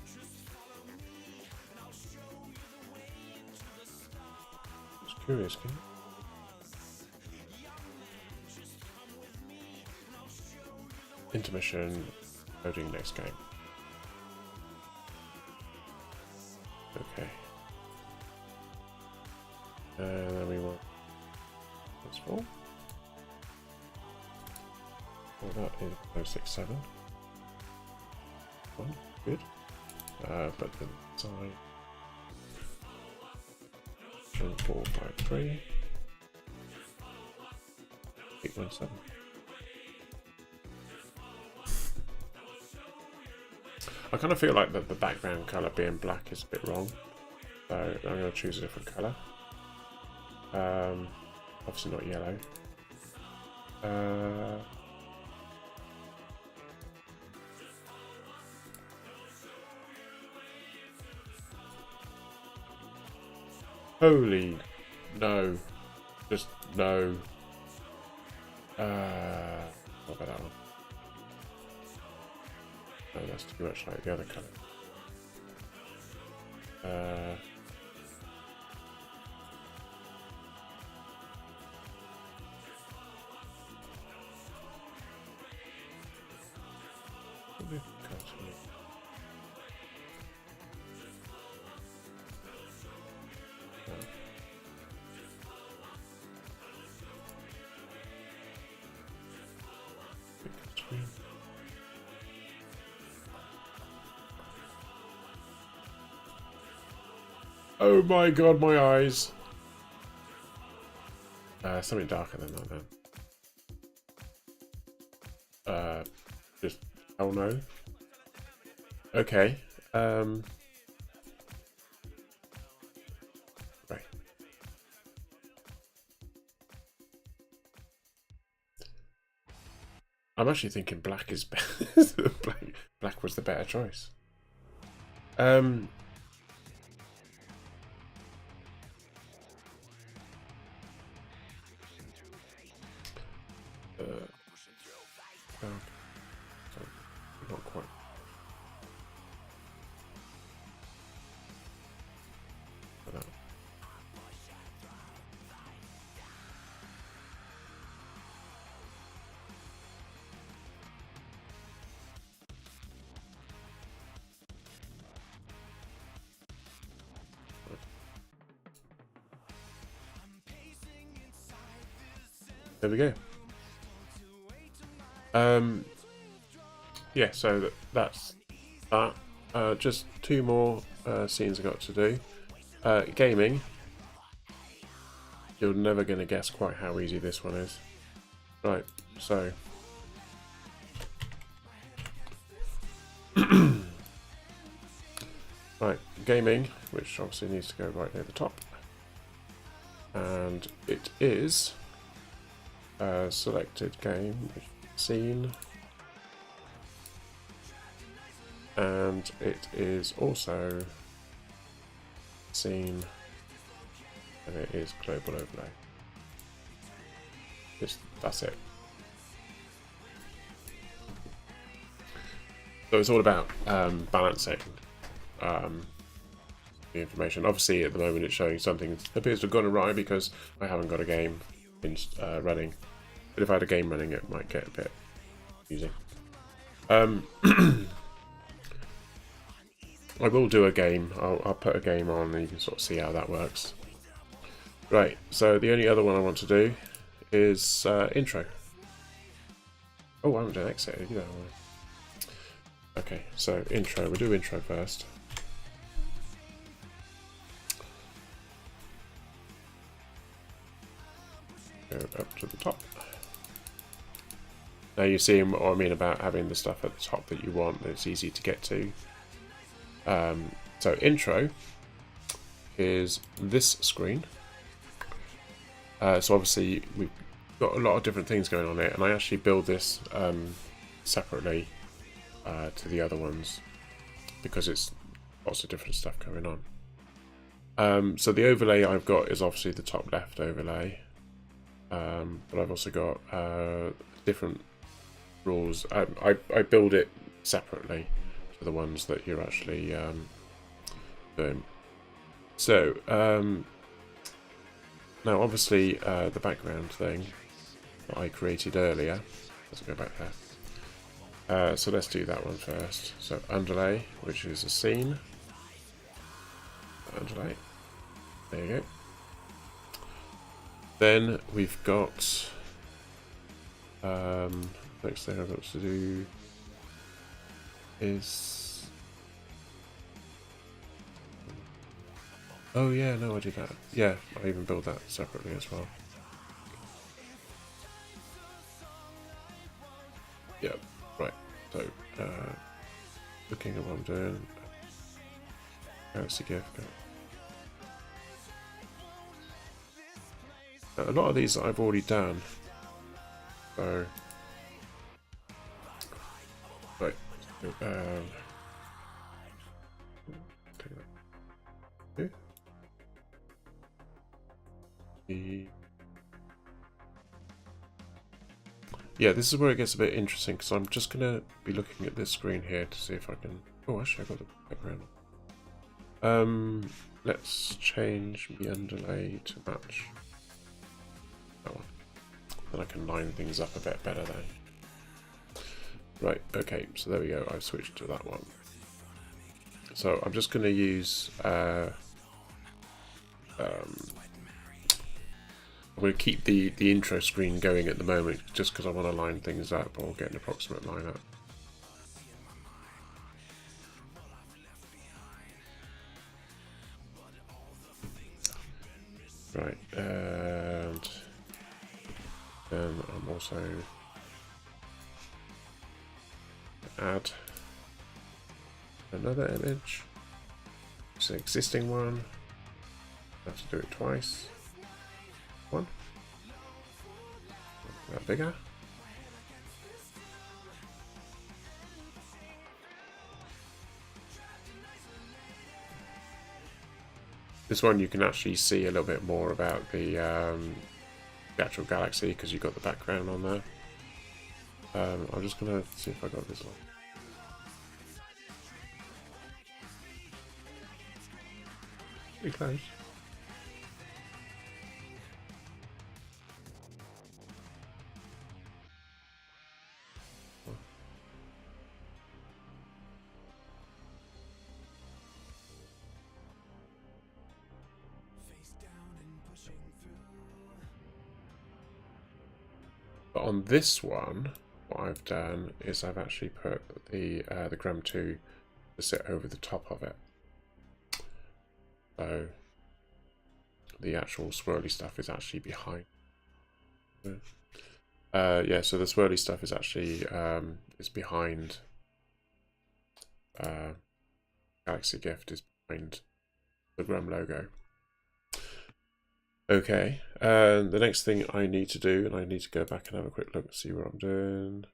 Speaker 2: Just follow me, and I'll show you the way into the stars.
Speaker 3: Just curious, can you?
Speaker 2: Young man, just come with me, and I'll show you the way.
Speaker 3: Intermission, loading next game. Okay. And then we want this one. Well, that is 067. One, good. But the side 453 817. I kind of feel like that the background colour being black is a bit wrong, so I'm going to choose a different colour. Obviously not yellow. Holy no, just no. What about that one? No, that's too much like the other colour. Oh my god, my eyes! Something darker than that then. Just, oh no. Okay, right. I'm actually thinking black is better. Black was the better choice. Not quite. Like that. There we go. Yeah, so that's that. Just two more scenes I got to do. Gaming. You're never going to guess quite how easy this one is. Right, so Right, gaming, which obviously needs to go right near the top. And it is a selected game, scene. And it is also scene, and it is global overlay. That's it. So it's all about balancing the information. Obviously, at the moment, it's showing something that appears to have gone awry because I haven't got a game running. But if I had a game running, it might get a bit confusing. I will do a game. I'll put a game on, and you can sort of see how that works. Right. So the only other one I want to do is intro. Oh, I haven't done exit either. Okay, so intro. We'll do intro first. Go up to the top. Now you see what I mean about having the stuff at the top that you want. It's easy to get to. So intro is this screen. So obviously we've got a lot of different things going on here, and I actually build this separately to the other ones because it's lots of different stuff going on. So the overlay I've got is obviously the top left overlay, but I've also got different rules. I build it separately to the ones that you're actually doing. So now obviously the background thing that I created earlier, let's go back there. So let's do that one first. So underlay, which is a scene. Underlay. There you go. Then we've got next thing I've got to do is, oh yeah, no, I did that. Yeah, I even built that separately as well. Yeah, right. So looking at what I'm doing, that's the gift. A lot of these I've already done. So right. Take that. Yeah, this is where it gets a bit interesting because I'm just gonna be looking at this screen here to see if I can. Oh, actually, I got the background. Let's change the underlay to match that one. Then I can line things up a bit better then. Right, okay, so there we go. I've switched to that one. So I'm just gonna use I'm going to keep the intro screen going at the moment just because I want to line things up or get an approximate line up. Right, and then I'm also add another image. It's an existing one. I have to do it twice. One. That bigger. This one you can actually see a little bit more about the actual galaxy because you've got the background on there. I'm just gonna see if I got this one. Pretty close. But on this one, what I've done is I've actually put the Gram 2 to sit over the top of it. So the actual swirly stuff is actually behind. Yeah, so the swirly stuff is actually is behind Galaxy Gift is behind the Grum logo. Okay, the next thing I need to do, and I need to go back and have a quick look and see what I'm doing.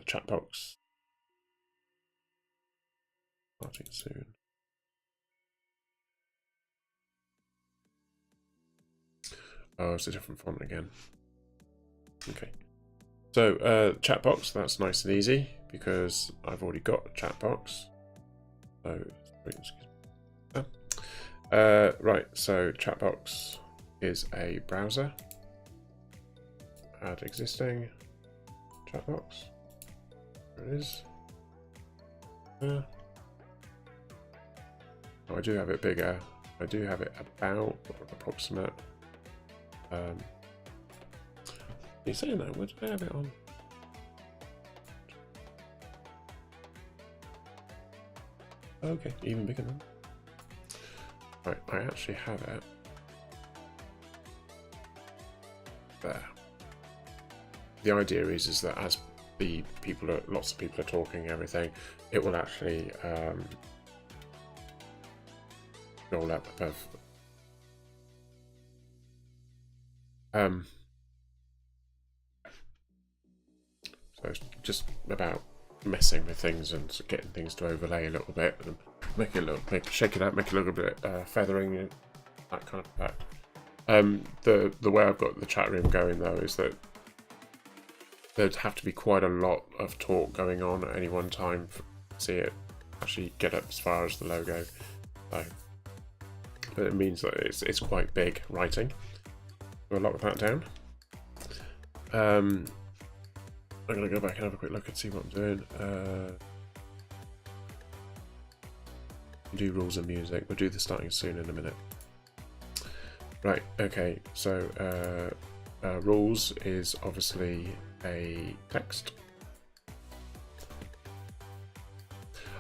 Speaker 3: Chat box. Starting soon. Oh, it's a different font again. Okay. So, chat box, that's nice and easy because I've already got a chat box. So, excuse me. Right, so chat box is a browser. Add existing chat box. There it is. Oh, I do have it bigger. I do have it about approximate. You saying that? Where did I have it on? Okay, even bigger than. Right, I actually have it there. The idea is that as the lots of people are talking, everything, it will actually roll up above. So it's just about messing with things and getting things to overlay a little bit and shake it up, make it a little bit feathering, that kind of effect. The way I've got the chat room going though is that there'd have to be quite a lot of talk going on at any one time to see it actually get up as far as the logo. So, but it means that it's quite big writing. We'll lock that down. I'm going to go back and have a quick look and see what I'm doing. Do rules and music. We'll do the starting soon in a minute. Right, okay, so rules is obviously a text.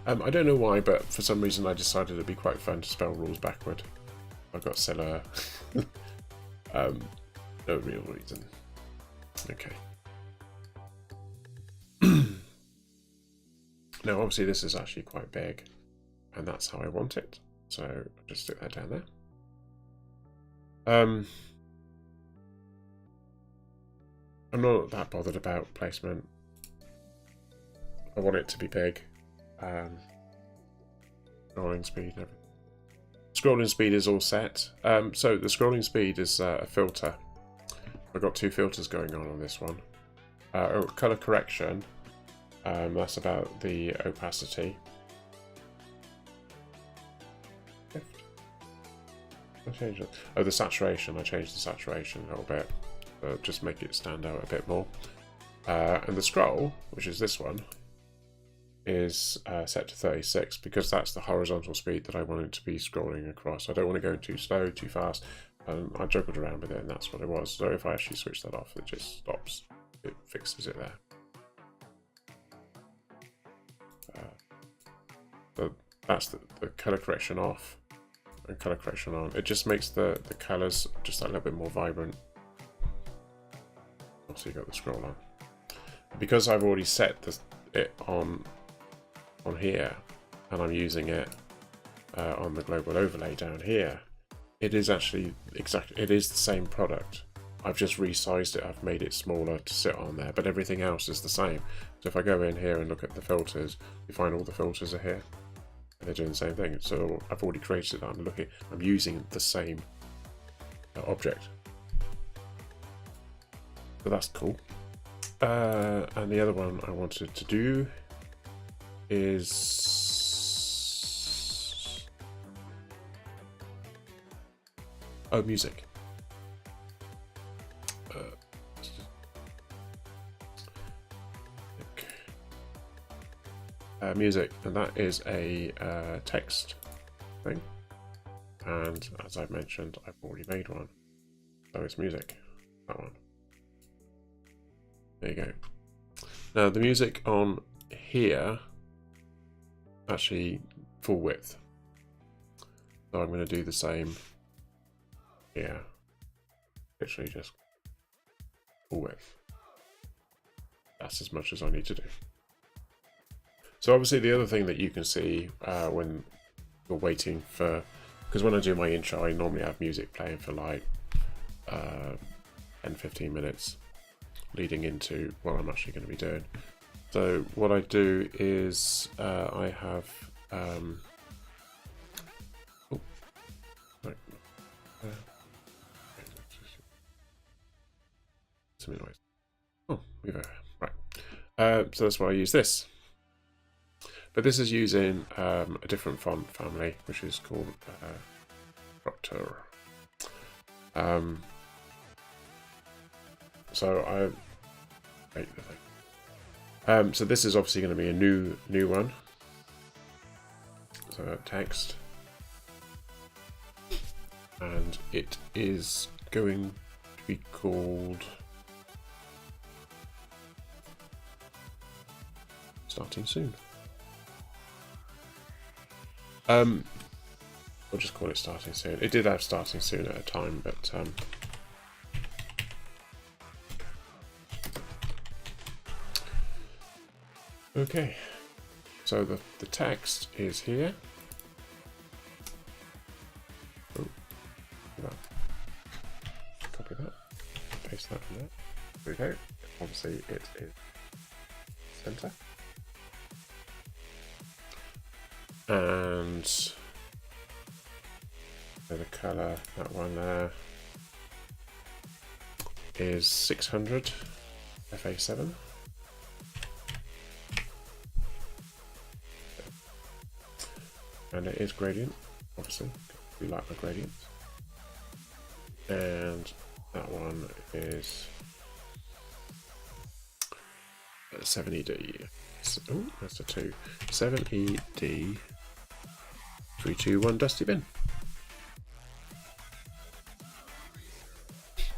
Speaker 3: I don't know why, but for some reason I decided it'd be quite fun to spell rules backward. I've got similar. No real reason. Okay. Now, obviously, this is actually quite big, and that's how I want it. So I'll just stick that down there. I'm not that bothered about placement. I want it to be big. Scrolling speed and everything. Scrolling speed is all set. So the scrolling speed is a filter. I've got two filters going on this one. Color correction. That's about the opacity. I changed it. Oh, the saturation. I changed the saturation a little bit. Just make it stand out a bit more. And the scroll, which is this one, is set to 36 because that's the horizontal speed that I want it to be scrolling across. I don't want to go too slow, too fast. I juggled around with it and that's what it was. So if I actually switch that off, it just stops. It fixes it there. So that's the color correction off and color correction on. It just makes the colors just a little bit more vibrant. Also, you got the scroll on. Because I've already set it on here, and I'm using it on the global overlay down here. It is actually it is the same product. I've just resized it. I've made it smaller to sit on there, but everything else is the same. So if I go in here and look at the filters, you find all the filters are here. And they're doing the same thing. So I've already created it. I'm using the same object. So that's cool. And the other one I wanted to do is music. Music, and that is a text thing, and as I've mentioned, I've already made one, so it's music, that one. There you go. Now the music on here actually full width, so I'm going to do the same here, literally just full width. That's as much as I need to do. So obviously the other thing that you can see when you're waiting for, because when I do my intro, I normally have music playing for like 10-15 minutes leading into what I'm actually going to be doing. So what I do is I have something like, oh, we've right. So that's why I use this. But this is using a different font family, which is called Grumstars. So I wait the thing. So this is obviously going to be a new one. So text, and it is going to be called Starting Soon. We'll just call it Starting Soon. It did have Starting Soon at a time, but okay. So the text is here. Oh, copy that, paste that in there. There we go. Obviously, it is center. And so the color, that one there, is 600 FA7. And it is gradient, obviously. We like the gradients. And that one is 7ED. Oh, that's a 2. 7ED 321 Dusty Bin.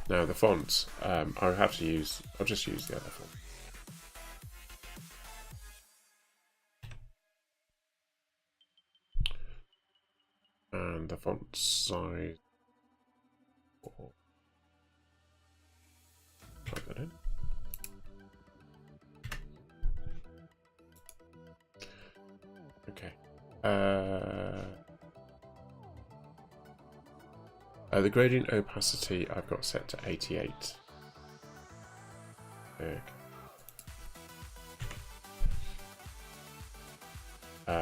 Speaker 3: Now the fonts, I'll just use the other font. And the font size, plug that in. Okay. The gradient opacity I've got set to 88. Okay.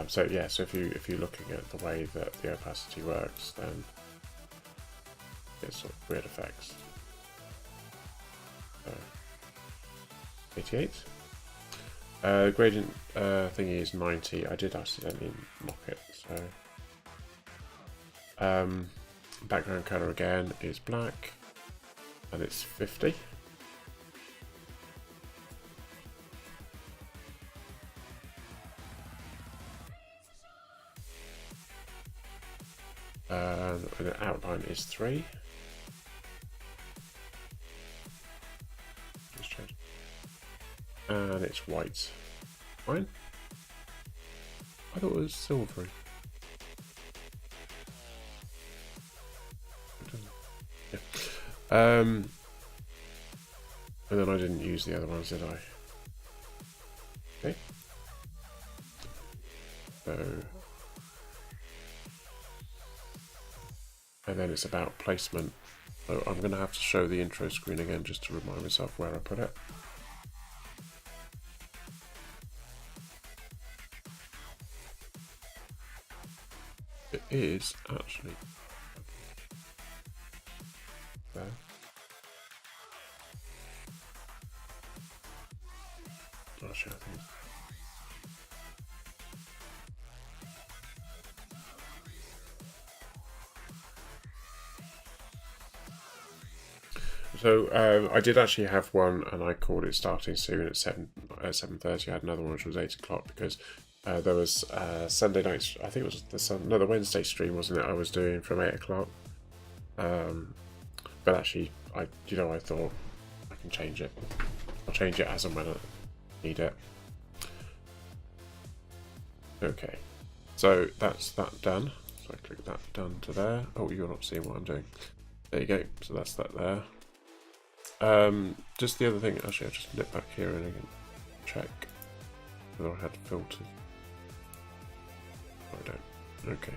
Speaker 3: So yeah, so if you're looking at the way that the opacity works, then it's sort of weird effects. So 88. Gradient thingy is 90. I did accidentally mock it, so background color again is black, and it's 50. And the outline is 3. Just change. And it's white. Fine. I thought it was silvery. Yeah. And then I didn't use the other ones, did I? Okay. So, and then it's about placement. So I'm going to have to show the intro screen again just to remind myself where I put it. It is actually there. Actually, I think. So I did actually have one, and I called it Starting Soon at 7:30. I had another one which was 8 o'clock because there was Sunday night. I think it was the Wednesday stream, wasn't it? I was doing from 8 o'clock. But actually, I thought I can change it. I'll change it as and when I need it. Okay, so that's that done. So I click that done to there. Oh, you're not seeing what I'm doing. There you go. So that's that there. Just the other thing, actually, I'll just nip back here and I can check whether I had filters I don't. Okay.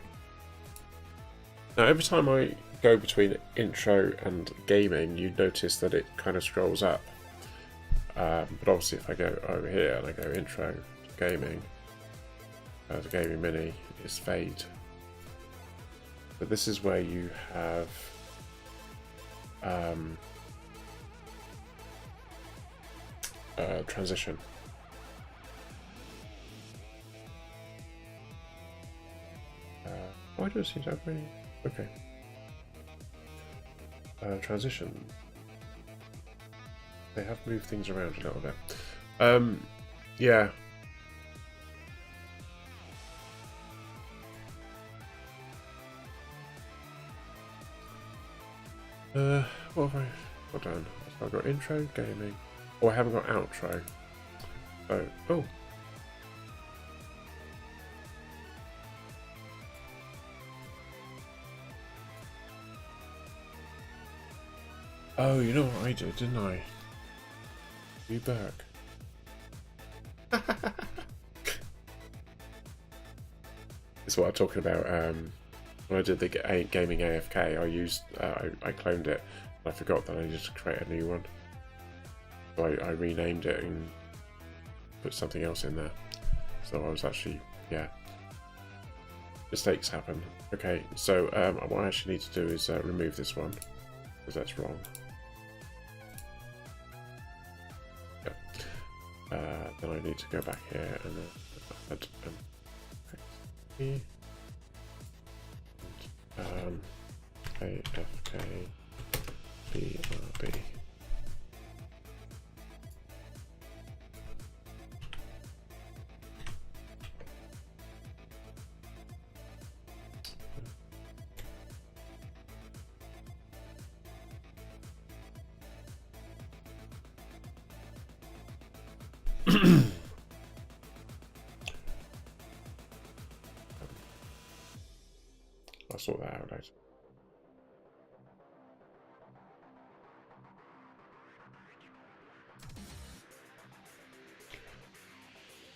Speaker 3: Now every time I go between intro and gaming, you notice that it kind of scrolls up. But obviously if I go over here and I go intro to gaming, the gaming mini is fade. But this is where you have transition. Why do I seem to have any? Okay. Transition. They have moved things around a little bit. Yeah. What have I got down? So I've got intro, gaming. Oh, I haven't got outro. So, oh. Oh, you know what I did, didn't I? You back. It's what I'm talking about. When I did the gaming AFK, I used I cloned it. I forgot that I needed to create a new one. So I renamed it and put something else in there. So I was actually, yeah. Mistakes happen. Okay, so what I actually need to do is remove this one because that's wrong. Then I need to go back here and add AFK BRB. I'll sort that out later.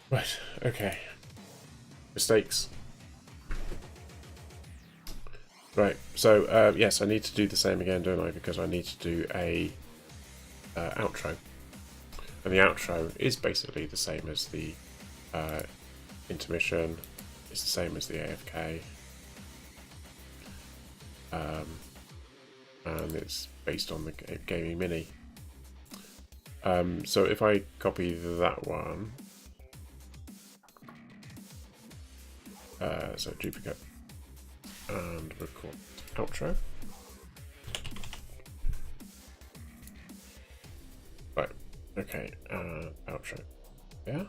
Speaker 3: Right, okay. Mistakes. Right, so yes, I need to do the same again, don't I? Because I need to do a outro. And the outro is basically the same as the intermission. It's the same as the AFK. And it's based on the gaming mini. So if I copy that one, so duplicate and record outro. Right, okay, outro. Yeah.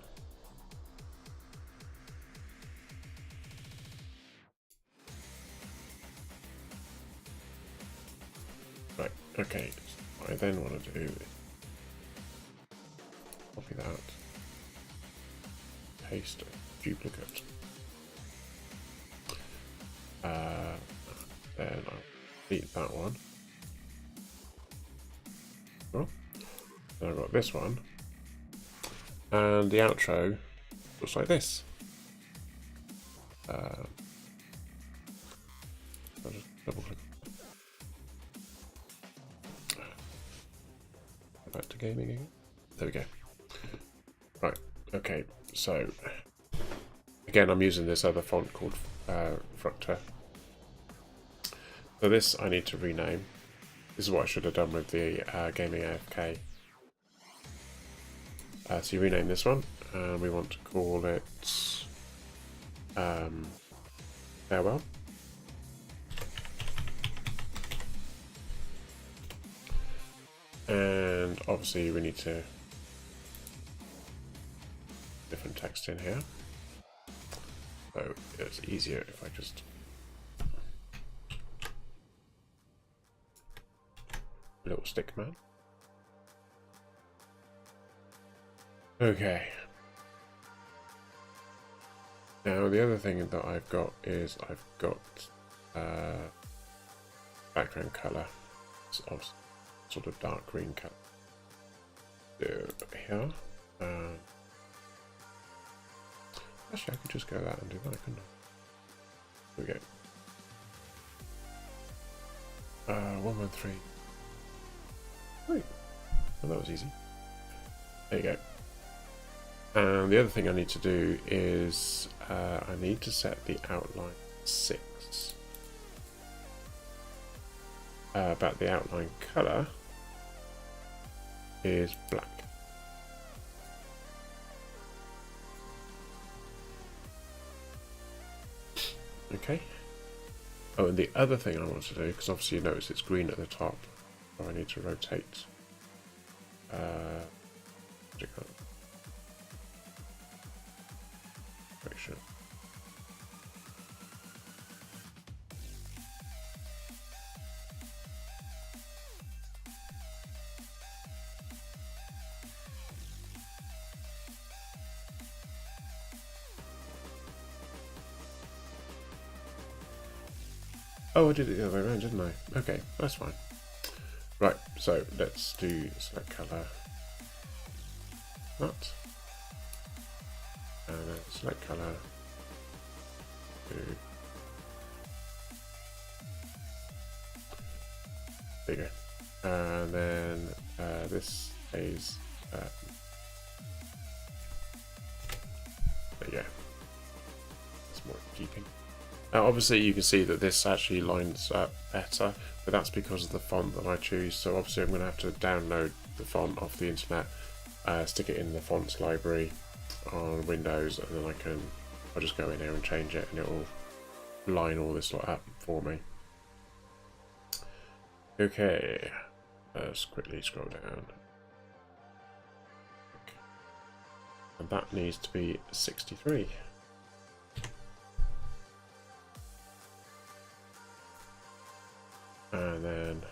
Speaker 3: Right, okay, what I then want to do is copy that, paste duplicate, then I'll delete that one. Cool. Then I've got this one, and the outro looks like this. I'll just double click. Back to gaming again. There we go. Right, okay, so again I'm using this other font called Fructa. So this I need to rename. This is what I should have done with the gaming AFK. So you rename this one, and we want to call it Farewell. And obviously we need to different text in here, so it's easier if I just little stick man. Okay, now the other thing that I've got is I've got background color. It's obviously sort of dark green color. Do here. Actually, I could just go that and do that, couldn't Here we go. 113. Right. Well, that was easy. There you go. And the other thing I need to do is I need to set the outline 6. But the outline color is black. Okay. Oh, and the other thing I want to do, because obviously you notice it's green at the top, so I need to rotate. Direction. Oh, I did it the other way around, didn't I? Okay, that's fine. Right, so let's do select color. That. And then select color. There you go. And then this is. There you go. That's more keeping. Now, obviously, you can see that this actually lines up better, but that's because of the font that I choose. So obviously, I'm going to have to download the font off the internet, stick it in the fonts library on Windows, and then I'll just go in here and change it, and it will line all this lot up for me. Okay, let's quickly scroll down, and that needs to be 63. And then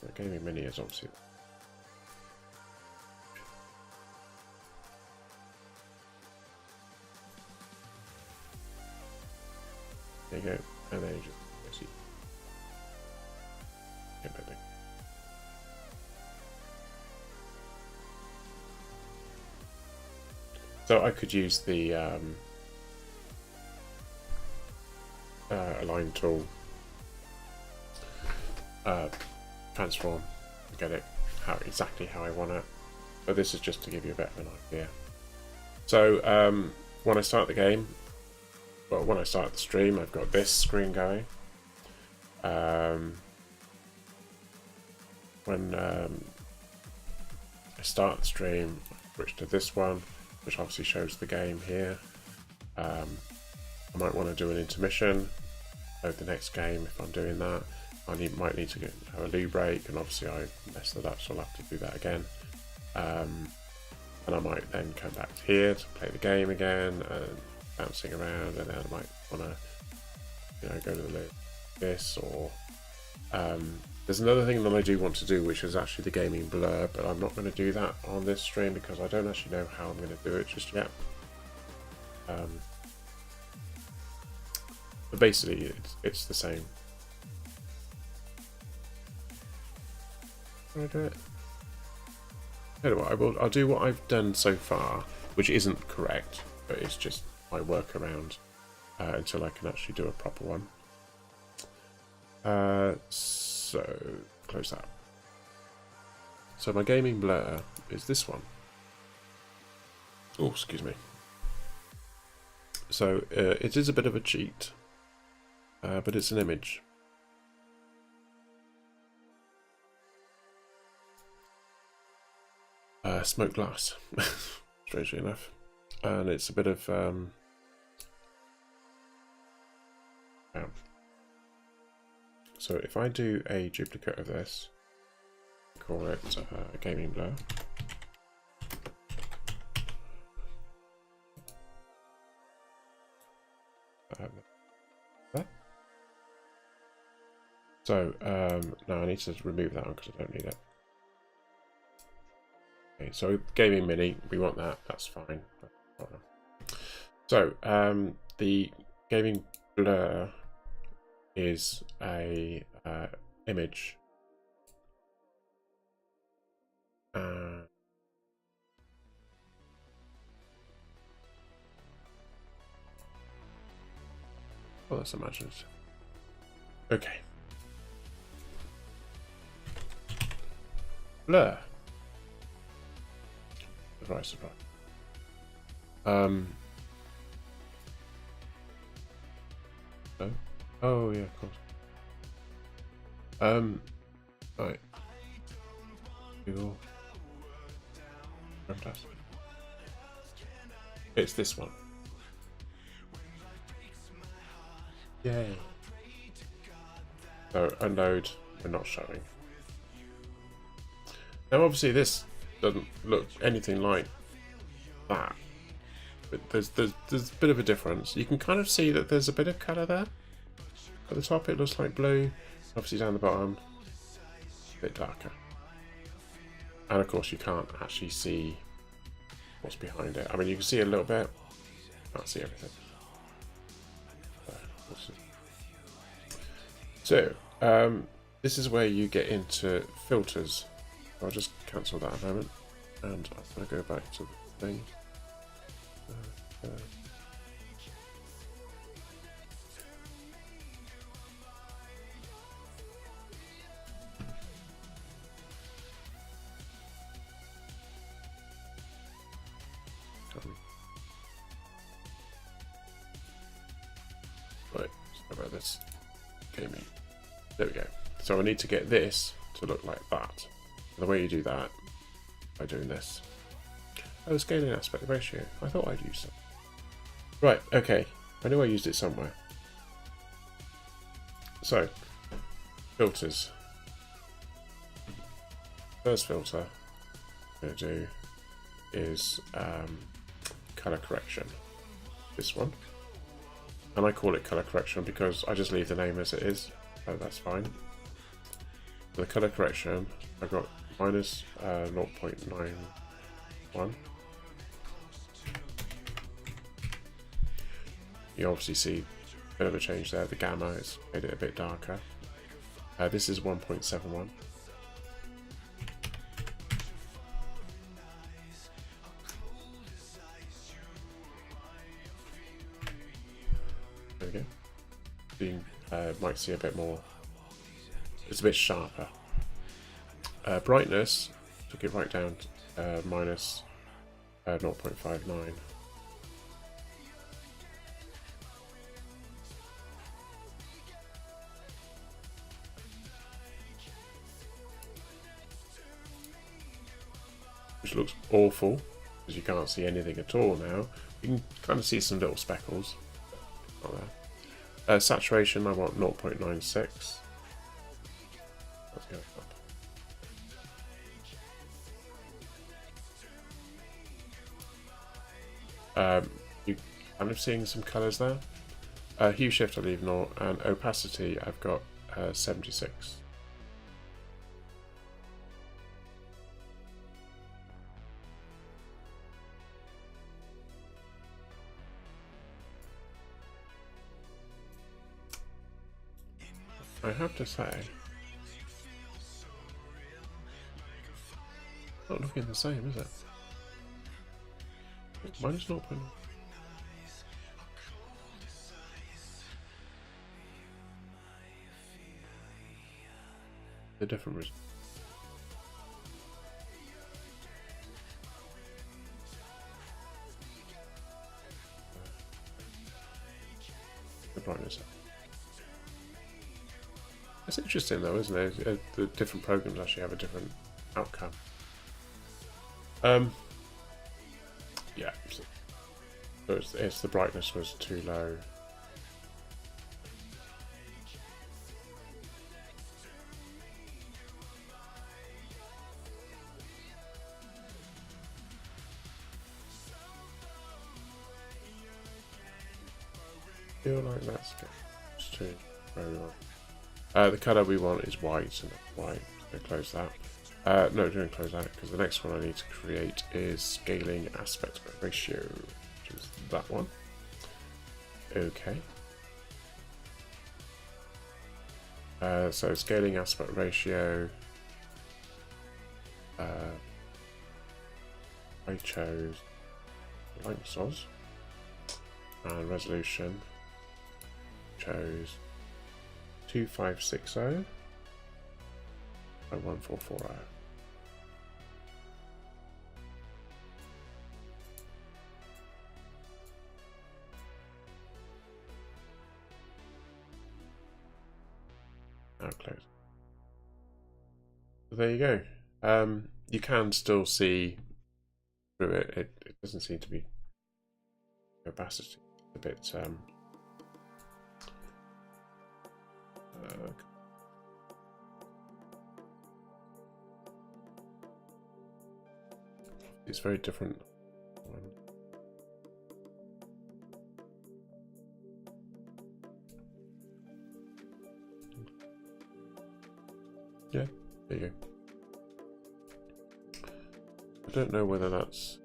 Speaker 3: the gaming mini is obviously there you go, and then you just see. So I could use the align tool. Transform, get it exactly how I want it, but this is just to give you a bit of an idea. So when I start the game, well, when I start the stream, I've got this screen going. When I start the stream, I switch to this one, which obviously shows the game here. I might want to do an intermission, load the next game if I'm doing that. I might need to have a loo break, and obviously I messed it up, so I'll have to do that again. And I might then come back here to play the game again, and bouncing around, and then I might want to, go to the loo, this, or there's another thing that I do want to do, which is actually the gaming blur, but I'm not going to do that on this stream because I don't actually know how I'm going to do it just yet. But basically, it's the same. Can I do it? Anyway, I'll do what I've done so far, which isn't correct, but it's just my workaround until I can actually do a proper one. So close that. So my gaming blur is this one. Oh, excuse me. So it is a bit of a cheat, but it's an image. Smoked glass, strangely enough, and it's a bit of so if I do a duplicate of this, call it gaming blur, so now I need to remove that one because I don't need it. Okay, so gaming mini, we want that, that's fine. So the gaming blur is a image. that's imaginative. Okay. Blur. Surprise, surprise. Oh. Oh yeah, of course. Right. Google. Fantastic. It's this one. Yay. So a node we're not showing. Now obviously this doesn't look anything like that. But there's a bit of a difference. You can kind of see that there's a bit of colour there. At the top it looks like blue. Obviously down the bottom, a bit darker. And of course you can't actually see what's behind it. I mean you can see a little bit, can't see everything. So, this is where you get into filters. I'll just cancel that a moment, and I'm going to go back to the thing. Right, how about this? Gaming. There we go. So I need to get this to look like that. The way you do that, by doing this. Oh, scaling aspect ratio. I thought I'd use it. Right, okay. I knew I used it somewhere. So, filters. First filter I'm going to do is color correction. This one. And I call it color correction because I just leave the name as it is. So that's fine. For the color correction, I've got minus 0.91. You obviously see a bit of a change there. The gamma has made it a bit darker. This is 1.71. There we go. You might see a bit more. It's a bit sharper. Brightness, took it right down to minus 0.59. Which looks awful, because you can't see anything at all now. You can kind of see some little speckles. Not there. Saturation, I want 0.96. Let's go up. You kind of seeing some colours there. Hue shift I leave 0, and opacity I've got 76. I have to say, not looking the same, is it? Minus 0.9. The different result. The brightness. It's interesting though, isn't it? The different programs actually have a different outcome. Yeah. So it's the brightness was too low. Feel like that's too very well. The colour we want is white, and white. So close that. No, don't close that, because the next one I need to create is scaling aspect ratio, which is that one. Okay. So scaling aspect ratio. I chose Grumstars, and resolution. chose 2560 by 1440. Now close. So there you go. You can still see through it. It doesn't seem to be opacity. A bit it's very different. Yeah, there you go. I don't know whether that's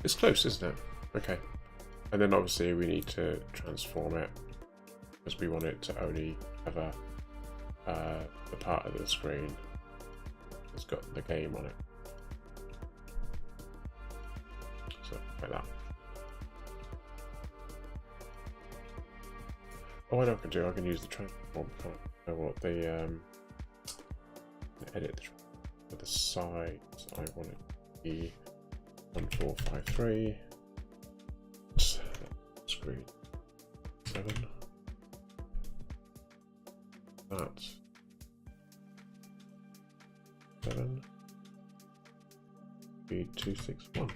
Speaker 3: It's close, isn't it? Okay. And then obviously we need to transform it because we want it to only cover the part of the screen that's got the game on it. So like that. Oh, what I can do, I can use the transform. I know what the edit for the sides. I want it to be 1453. Screen 7. That's 7. Speed 261.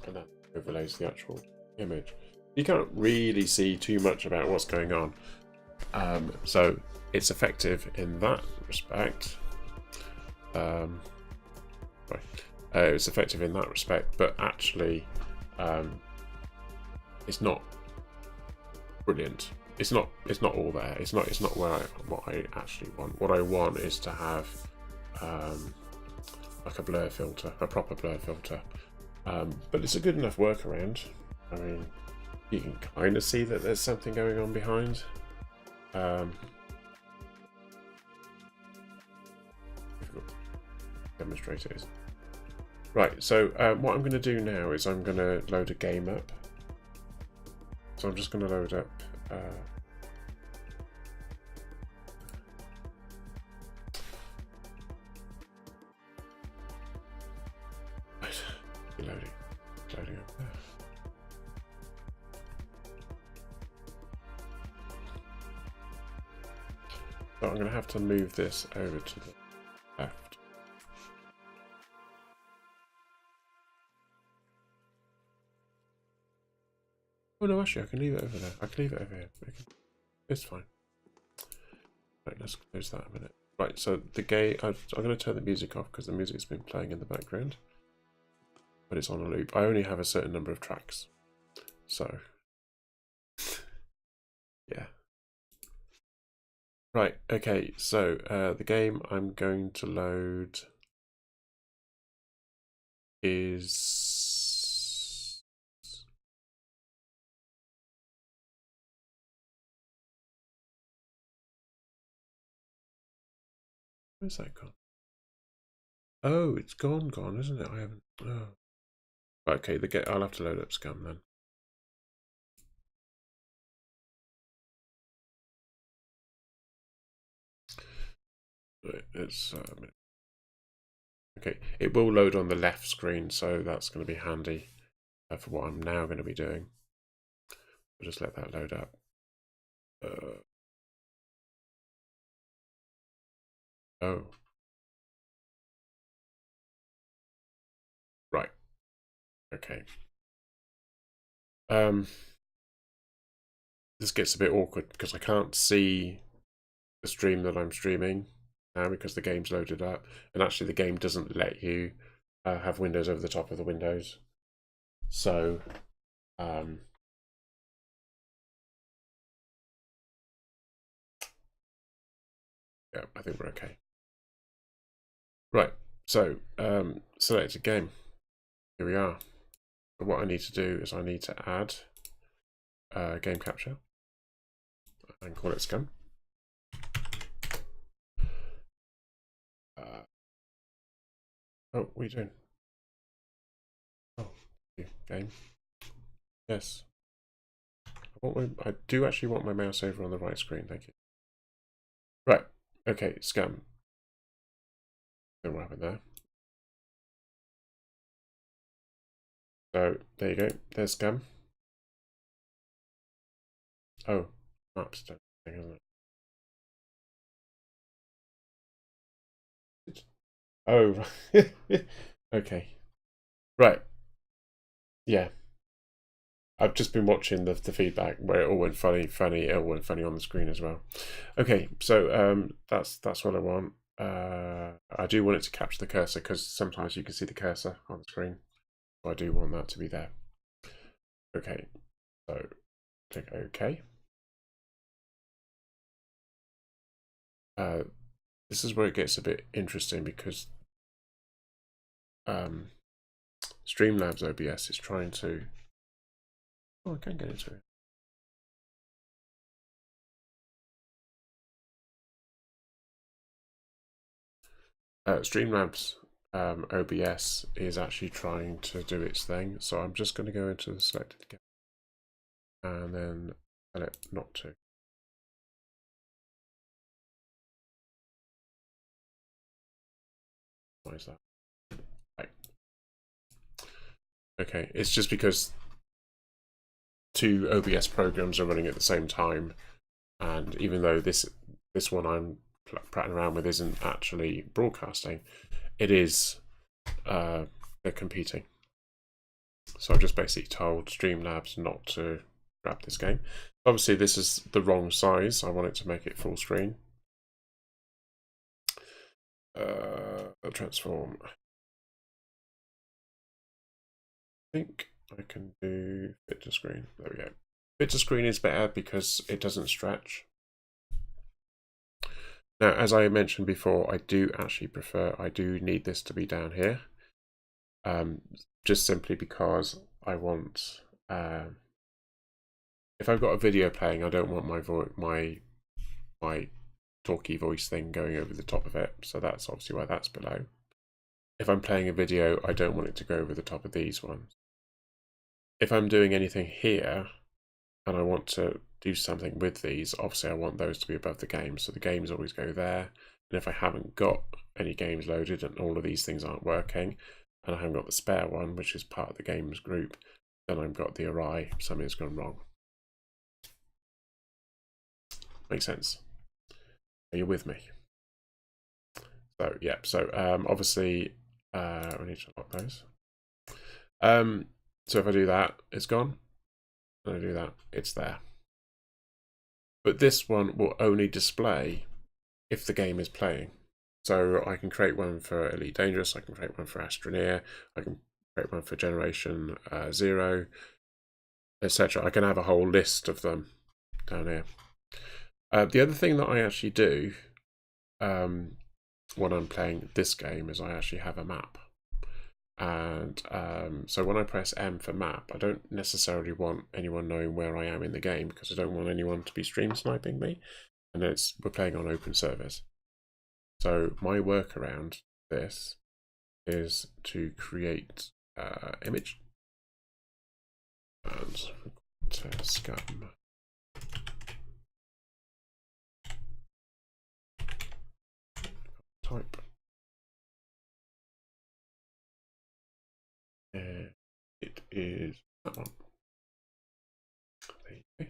Speaker 3: And that overlays the actual image. You can't really see too much about what's going on. So it's effective in that respect. It's effective in that respect, but actually it's not brilliant. It's not all there. It's not what I actually want. What I want is to have like a blur filter, a proper blur filter. But it's a good enough workaround. I mean, you can kind of see that there's something going on behind. Demonstrate it is. Right, so what I'm going to do now is I'm going to load a game up. So I'm just going to load up loading up there. So I'm going to have to move this over to the left. Oh no, actually I can leave it over there. I can leave it over here. It's fine. Right, let's close that a minute. Right, so the game, I'm going to turn the music off because the music's been playing in the background. But it's on a loop. I only have a certain number of tracks. So, yeah. Right, okay, so the game I'm going to load is... Where's that gone? Oh, it's gone, isn't it? I haven't... Oh. Okay, I'll have to load up Scum then. It's okay. It will load on the left screen, so that's going to be handy for what I'm now going to be doing. I'll just let that load up. Oh, right. Okay. This gets a bit awkward because I can't see the stream that I'm streaming now because the game's loaded up, and actually the game doesn't let you have windows over the top of the windows. So yeah, I think we're okay. Right, so select a game. here we are. But what I need to do is I need to add game capture and call it scum. Oh, what are you doing? Oh, game. Yes. I do actually want my mouse over on the right screen, thank you. Right, okay, scum. Don't know what happened there. So, there you go, there's scum. Oh, maps don't thing, isn't it? Oh, okay. Right. Yeah. I've just been watching the feedback where it all went funny, it all went funny on the screen as well. Okay, so that's what I want. I do want it to capture the cursor because sometimes you can see the cursor on the screen. So I do want that to be there. Okay, so click OK. This is where it gets a bit interesting because Streamlabs OBS is trying to... Oh, I can get into it. Streamlabs OBS is actually trying to do its thing, so I'm just going to go into the selected again and then tell it not to. Why is that? Right. Okay, it's just because two OBS programs are running at the same time, and even though this one I'm prattling around with isn't actually broadcasting, it is they're competing. So I've just basically told Streamlabs not to grab this game. Obviously this is the wrong size. I want it to make it full screen. Transform. I think I can do fit to screen. There we go. Fit to screen is better because it doesn't stretch. Now, as I mentioned before, I do actually prefer, I do need this to be down here. Just simply because I want, if I've got a video playing, I don't want my talky voice thing going over the top of it. So that's obviously why that's below. If I'm playing a video, I don't want it to go over the top of these ones. If I'm doing anything here and I want to do something with these, obviously I want those to be above the game. So the games always go there. And if I haven't got any games loaded and all of these things aren't working, and I haven't got the spare one, which is part of the games group, then I've got the awry, something's gone wrong. Makes sense? Are you with me? So yeah, so obviously we need to lock those. So if I do that, it's gone. And I do that, it's there. But this one will only display if the game is playing. So I can create one for Elite Dangerous, I can create one for Astroneer, I can create one for Generation 0, etc. I can have a whole list of them down here. The other thing that I actually do when I'm playing this game is I actually have a map. And so when I press M for map, I don't necessarily want anyone knowing where I am in the game because I don't want anyone to be stream sniping me. And we're playing on open service. So my workaround this is to create image and scum. Type. It is that one. There you go.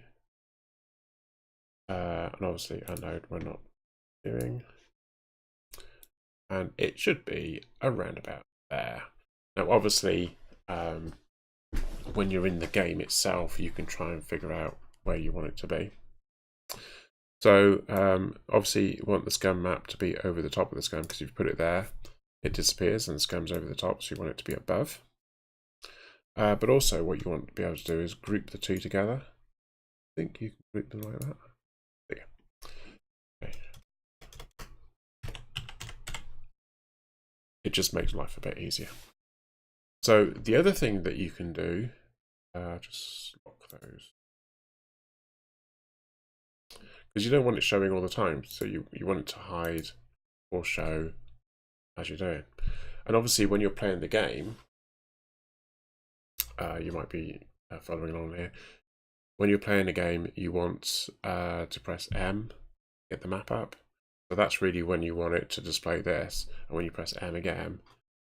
Speaker 3: And obviously a node we're not doing. And it should be around about there. Now obviously when you're in the game itself you can try and figure out where you want it to be. So obviously you want the scum map to be over the top of the scum because if you put it there it disappears and the scum's over the top, so you want it to be above. But also what you want to be able to do is group the two together. I think you can group them like that. There you go. Okay. It just makes life a bit easier. So the other thing that you can do, just lock those, because you don't want it showing all the time. So you want it to hide or show as you're doing. And obviously when you're playing the game, you might be following along here. When you're playing a game, you want to press M, get the map up. So that's really when you want it to display this. And when you press M again,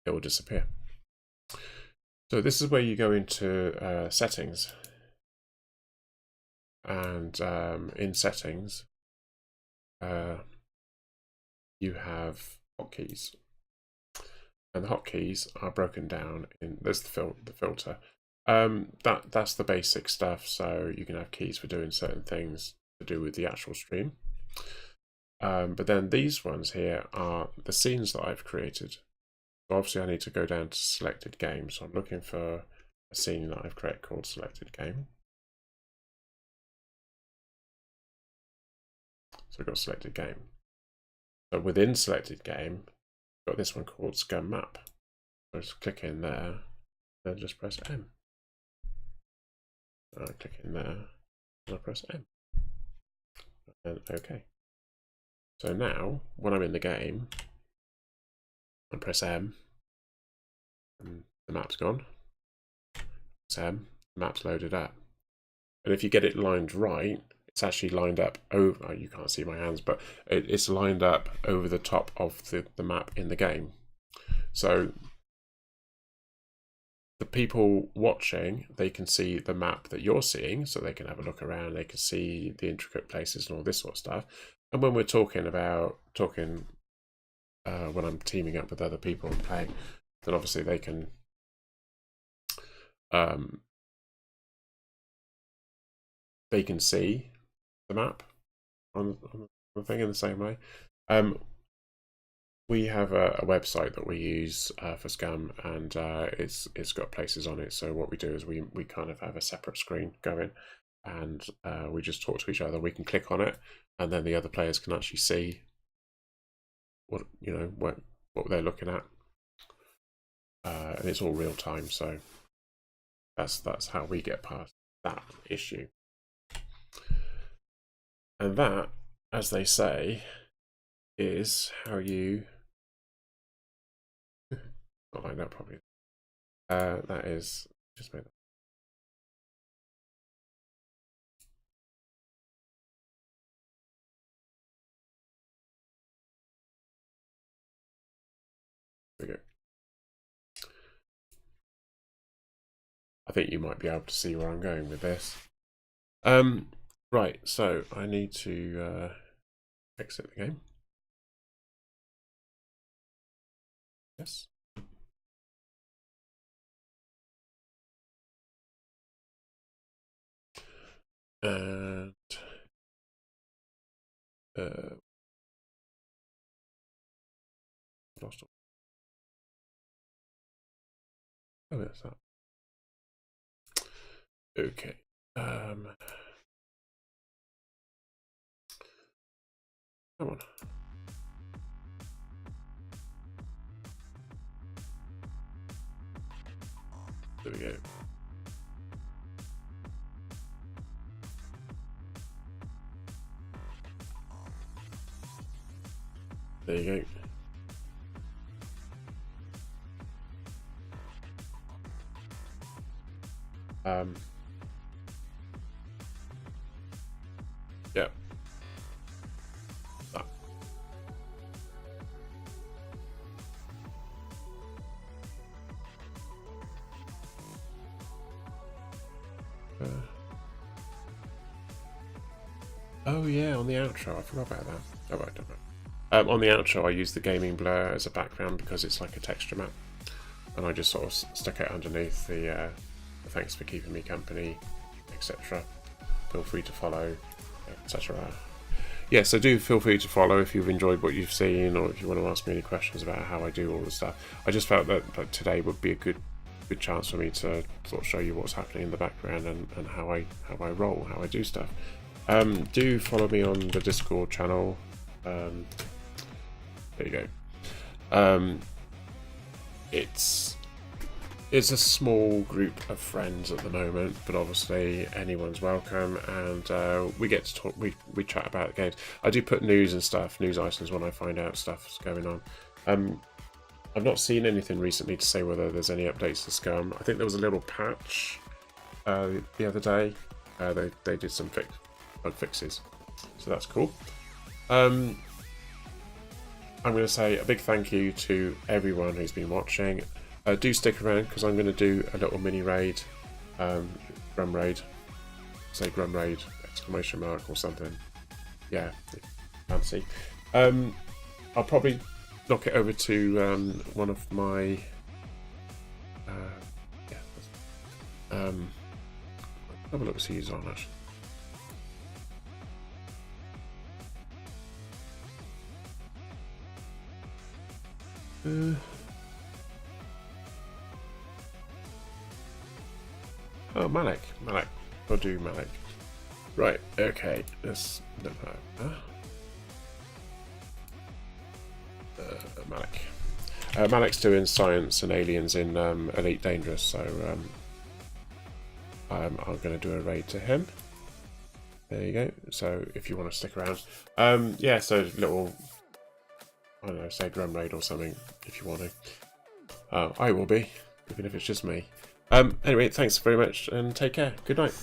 Speaker 3: it will disappear. So this is where you go into settings. And in settings, you have hotkeys. And the hotkeys are broken down in, there's the filter. That's the basic stuff. So you can have keys for doing certain things to do with the actual stream. But then these ones here are the scenes that I've created. So obviously I need to go down to selected game. So I'm looking for a scene that I've created called selected game. So I've got selected game. So within selected game, I've got this one called Scum Map. So just click in there, then just press M. I click in there, and I press M. And OK. So now, when I'm in the game, I press M, and the map's gone. Press M, the map's loaded up. And if you get it lined right, it's actually lined up over, you can't see my hands, but it's lined up over the top of the map in the game. So the people watching, they can see the map that you're seeing, so they can have a look around, they can see the intricate places and all this sort of stuff. And when we're talking when I'm teaming up with other people and playing, then obviously they can see the map on the thing in the same way. We have a website that we use for Scum, and it's got places on it. So what we do is we kind of have a separate screen going, and we just talk to each other. We can click on it, and then the other players can actually see what they're looking at, and it's all real time. So that's how we get past that issue. And that, as they say, is how you not lined up properly. That is just made that. There we go. I think you might be able to see where I'm going with this. Right, so I need to exit the game. Yes. And lost all. Oh, that's that. Okay. Come on. There we go. There you go. Yeah. That. Oh yeah, on the outro, I forgot about that. Oh, right, don't know. On the outro, I use the gaming blur as a background because it's like a texture map, and I just sort of stuck it underneath the thanks for keeping me company, etc. Feel free to follow, etc. Yeah, so do feel free to follow if you've enjoyed what you've seen, or if you want to ask me any questions about how I do all the stuff. I just felt that today would be a good chance for me to sort of show you what's happening in the background and how I roll, how I do stuff. Do follow me on the Discord channel. There you go. It's it's a small group of friends at the moment, but obviously anyone's welcome, and we get to talk. We chat about games. I do put news and stuff, news items when I find out stuff's going on. I've not seen anything recently to say whether there's any updates to Scum. I think there was a little patch the other day. They did some bug fixes, so that's cool. I'm going to say a big thank you to everyone who's been watching. Do stick around because I'm going to do a little mini raid, Grum raid. Say Grum raid exclamation mark or something. Yeah, fancy. I'll probably knock it over to one of my have a look see who's on actually. Oh, Malik. I'll do Malik. Right, okay. Let's look at Malik. Malik's doing science and aliens in Elite Dangerous, so I'm going to do a raid to him. There you go. So if you want to stick around, yeah. So little, I don't know, say Grum raid or something if you want to. I will be, even if it's just me. Anyway, thanks very much and take care. Good night.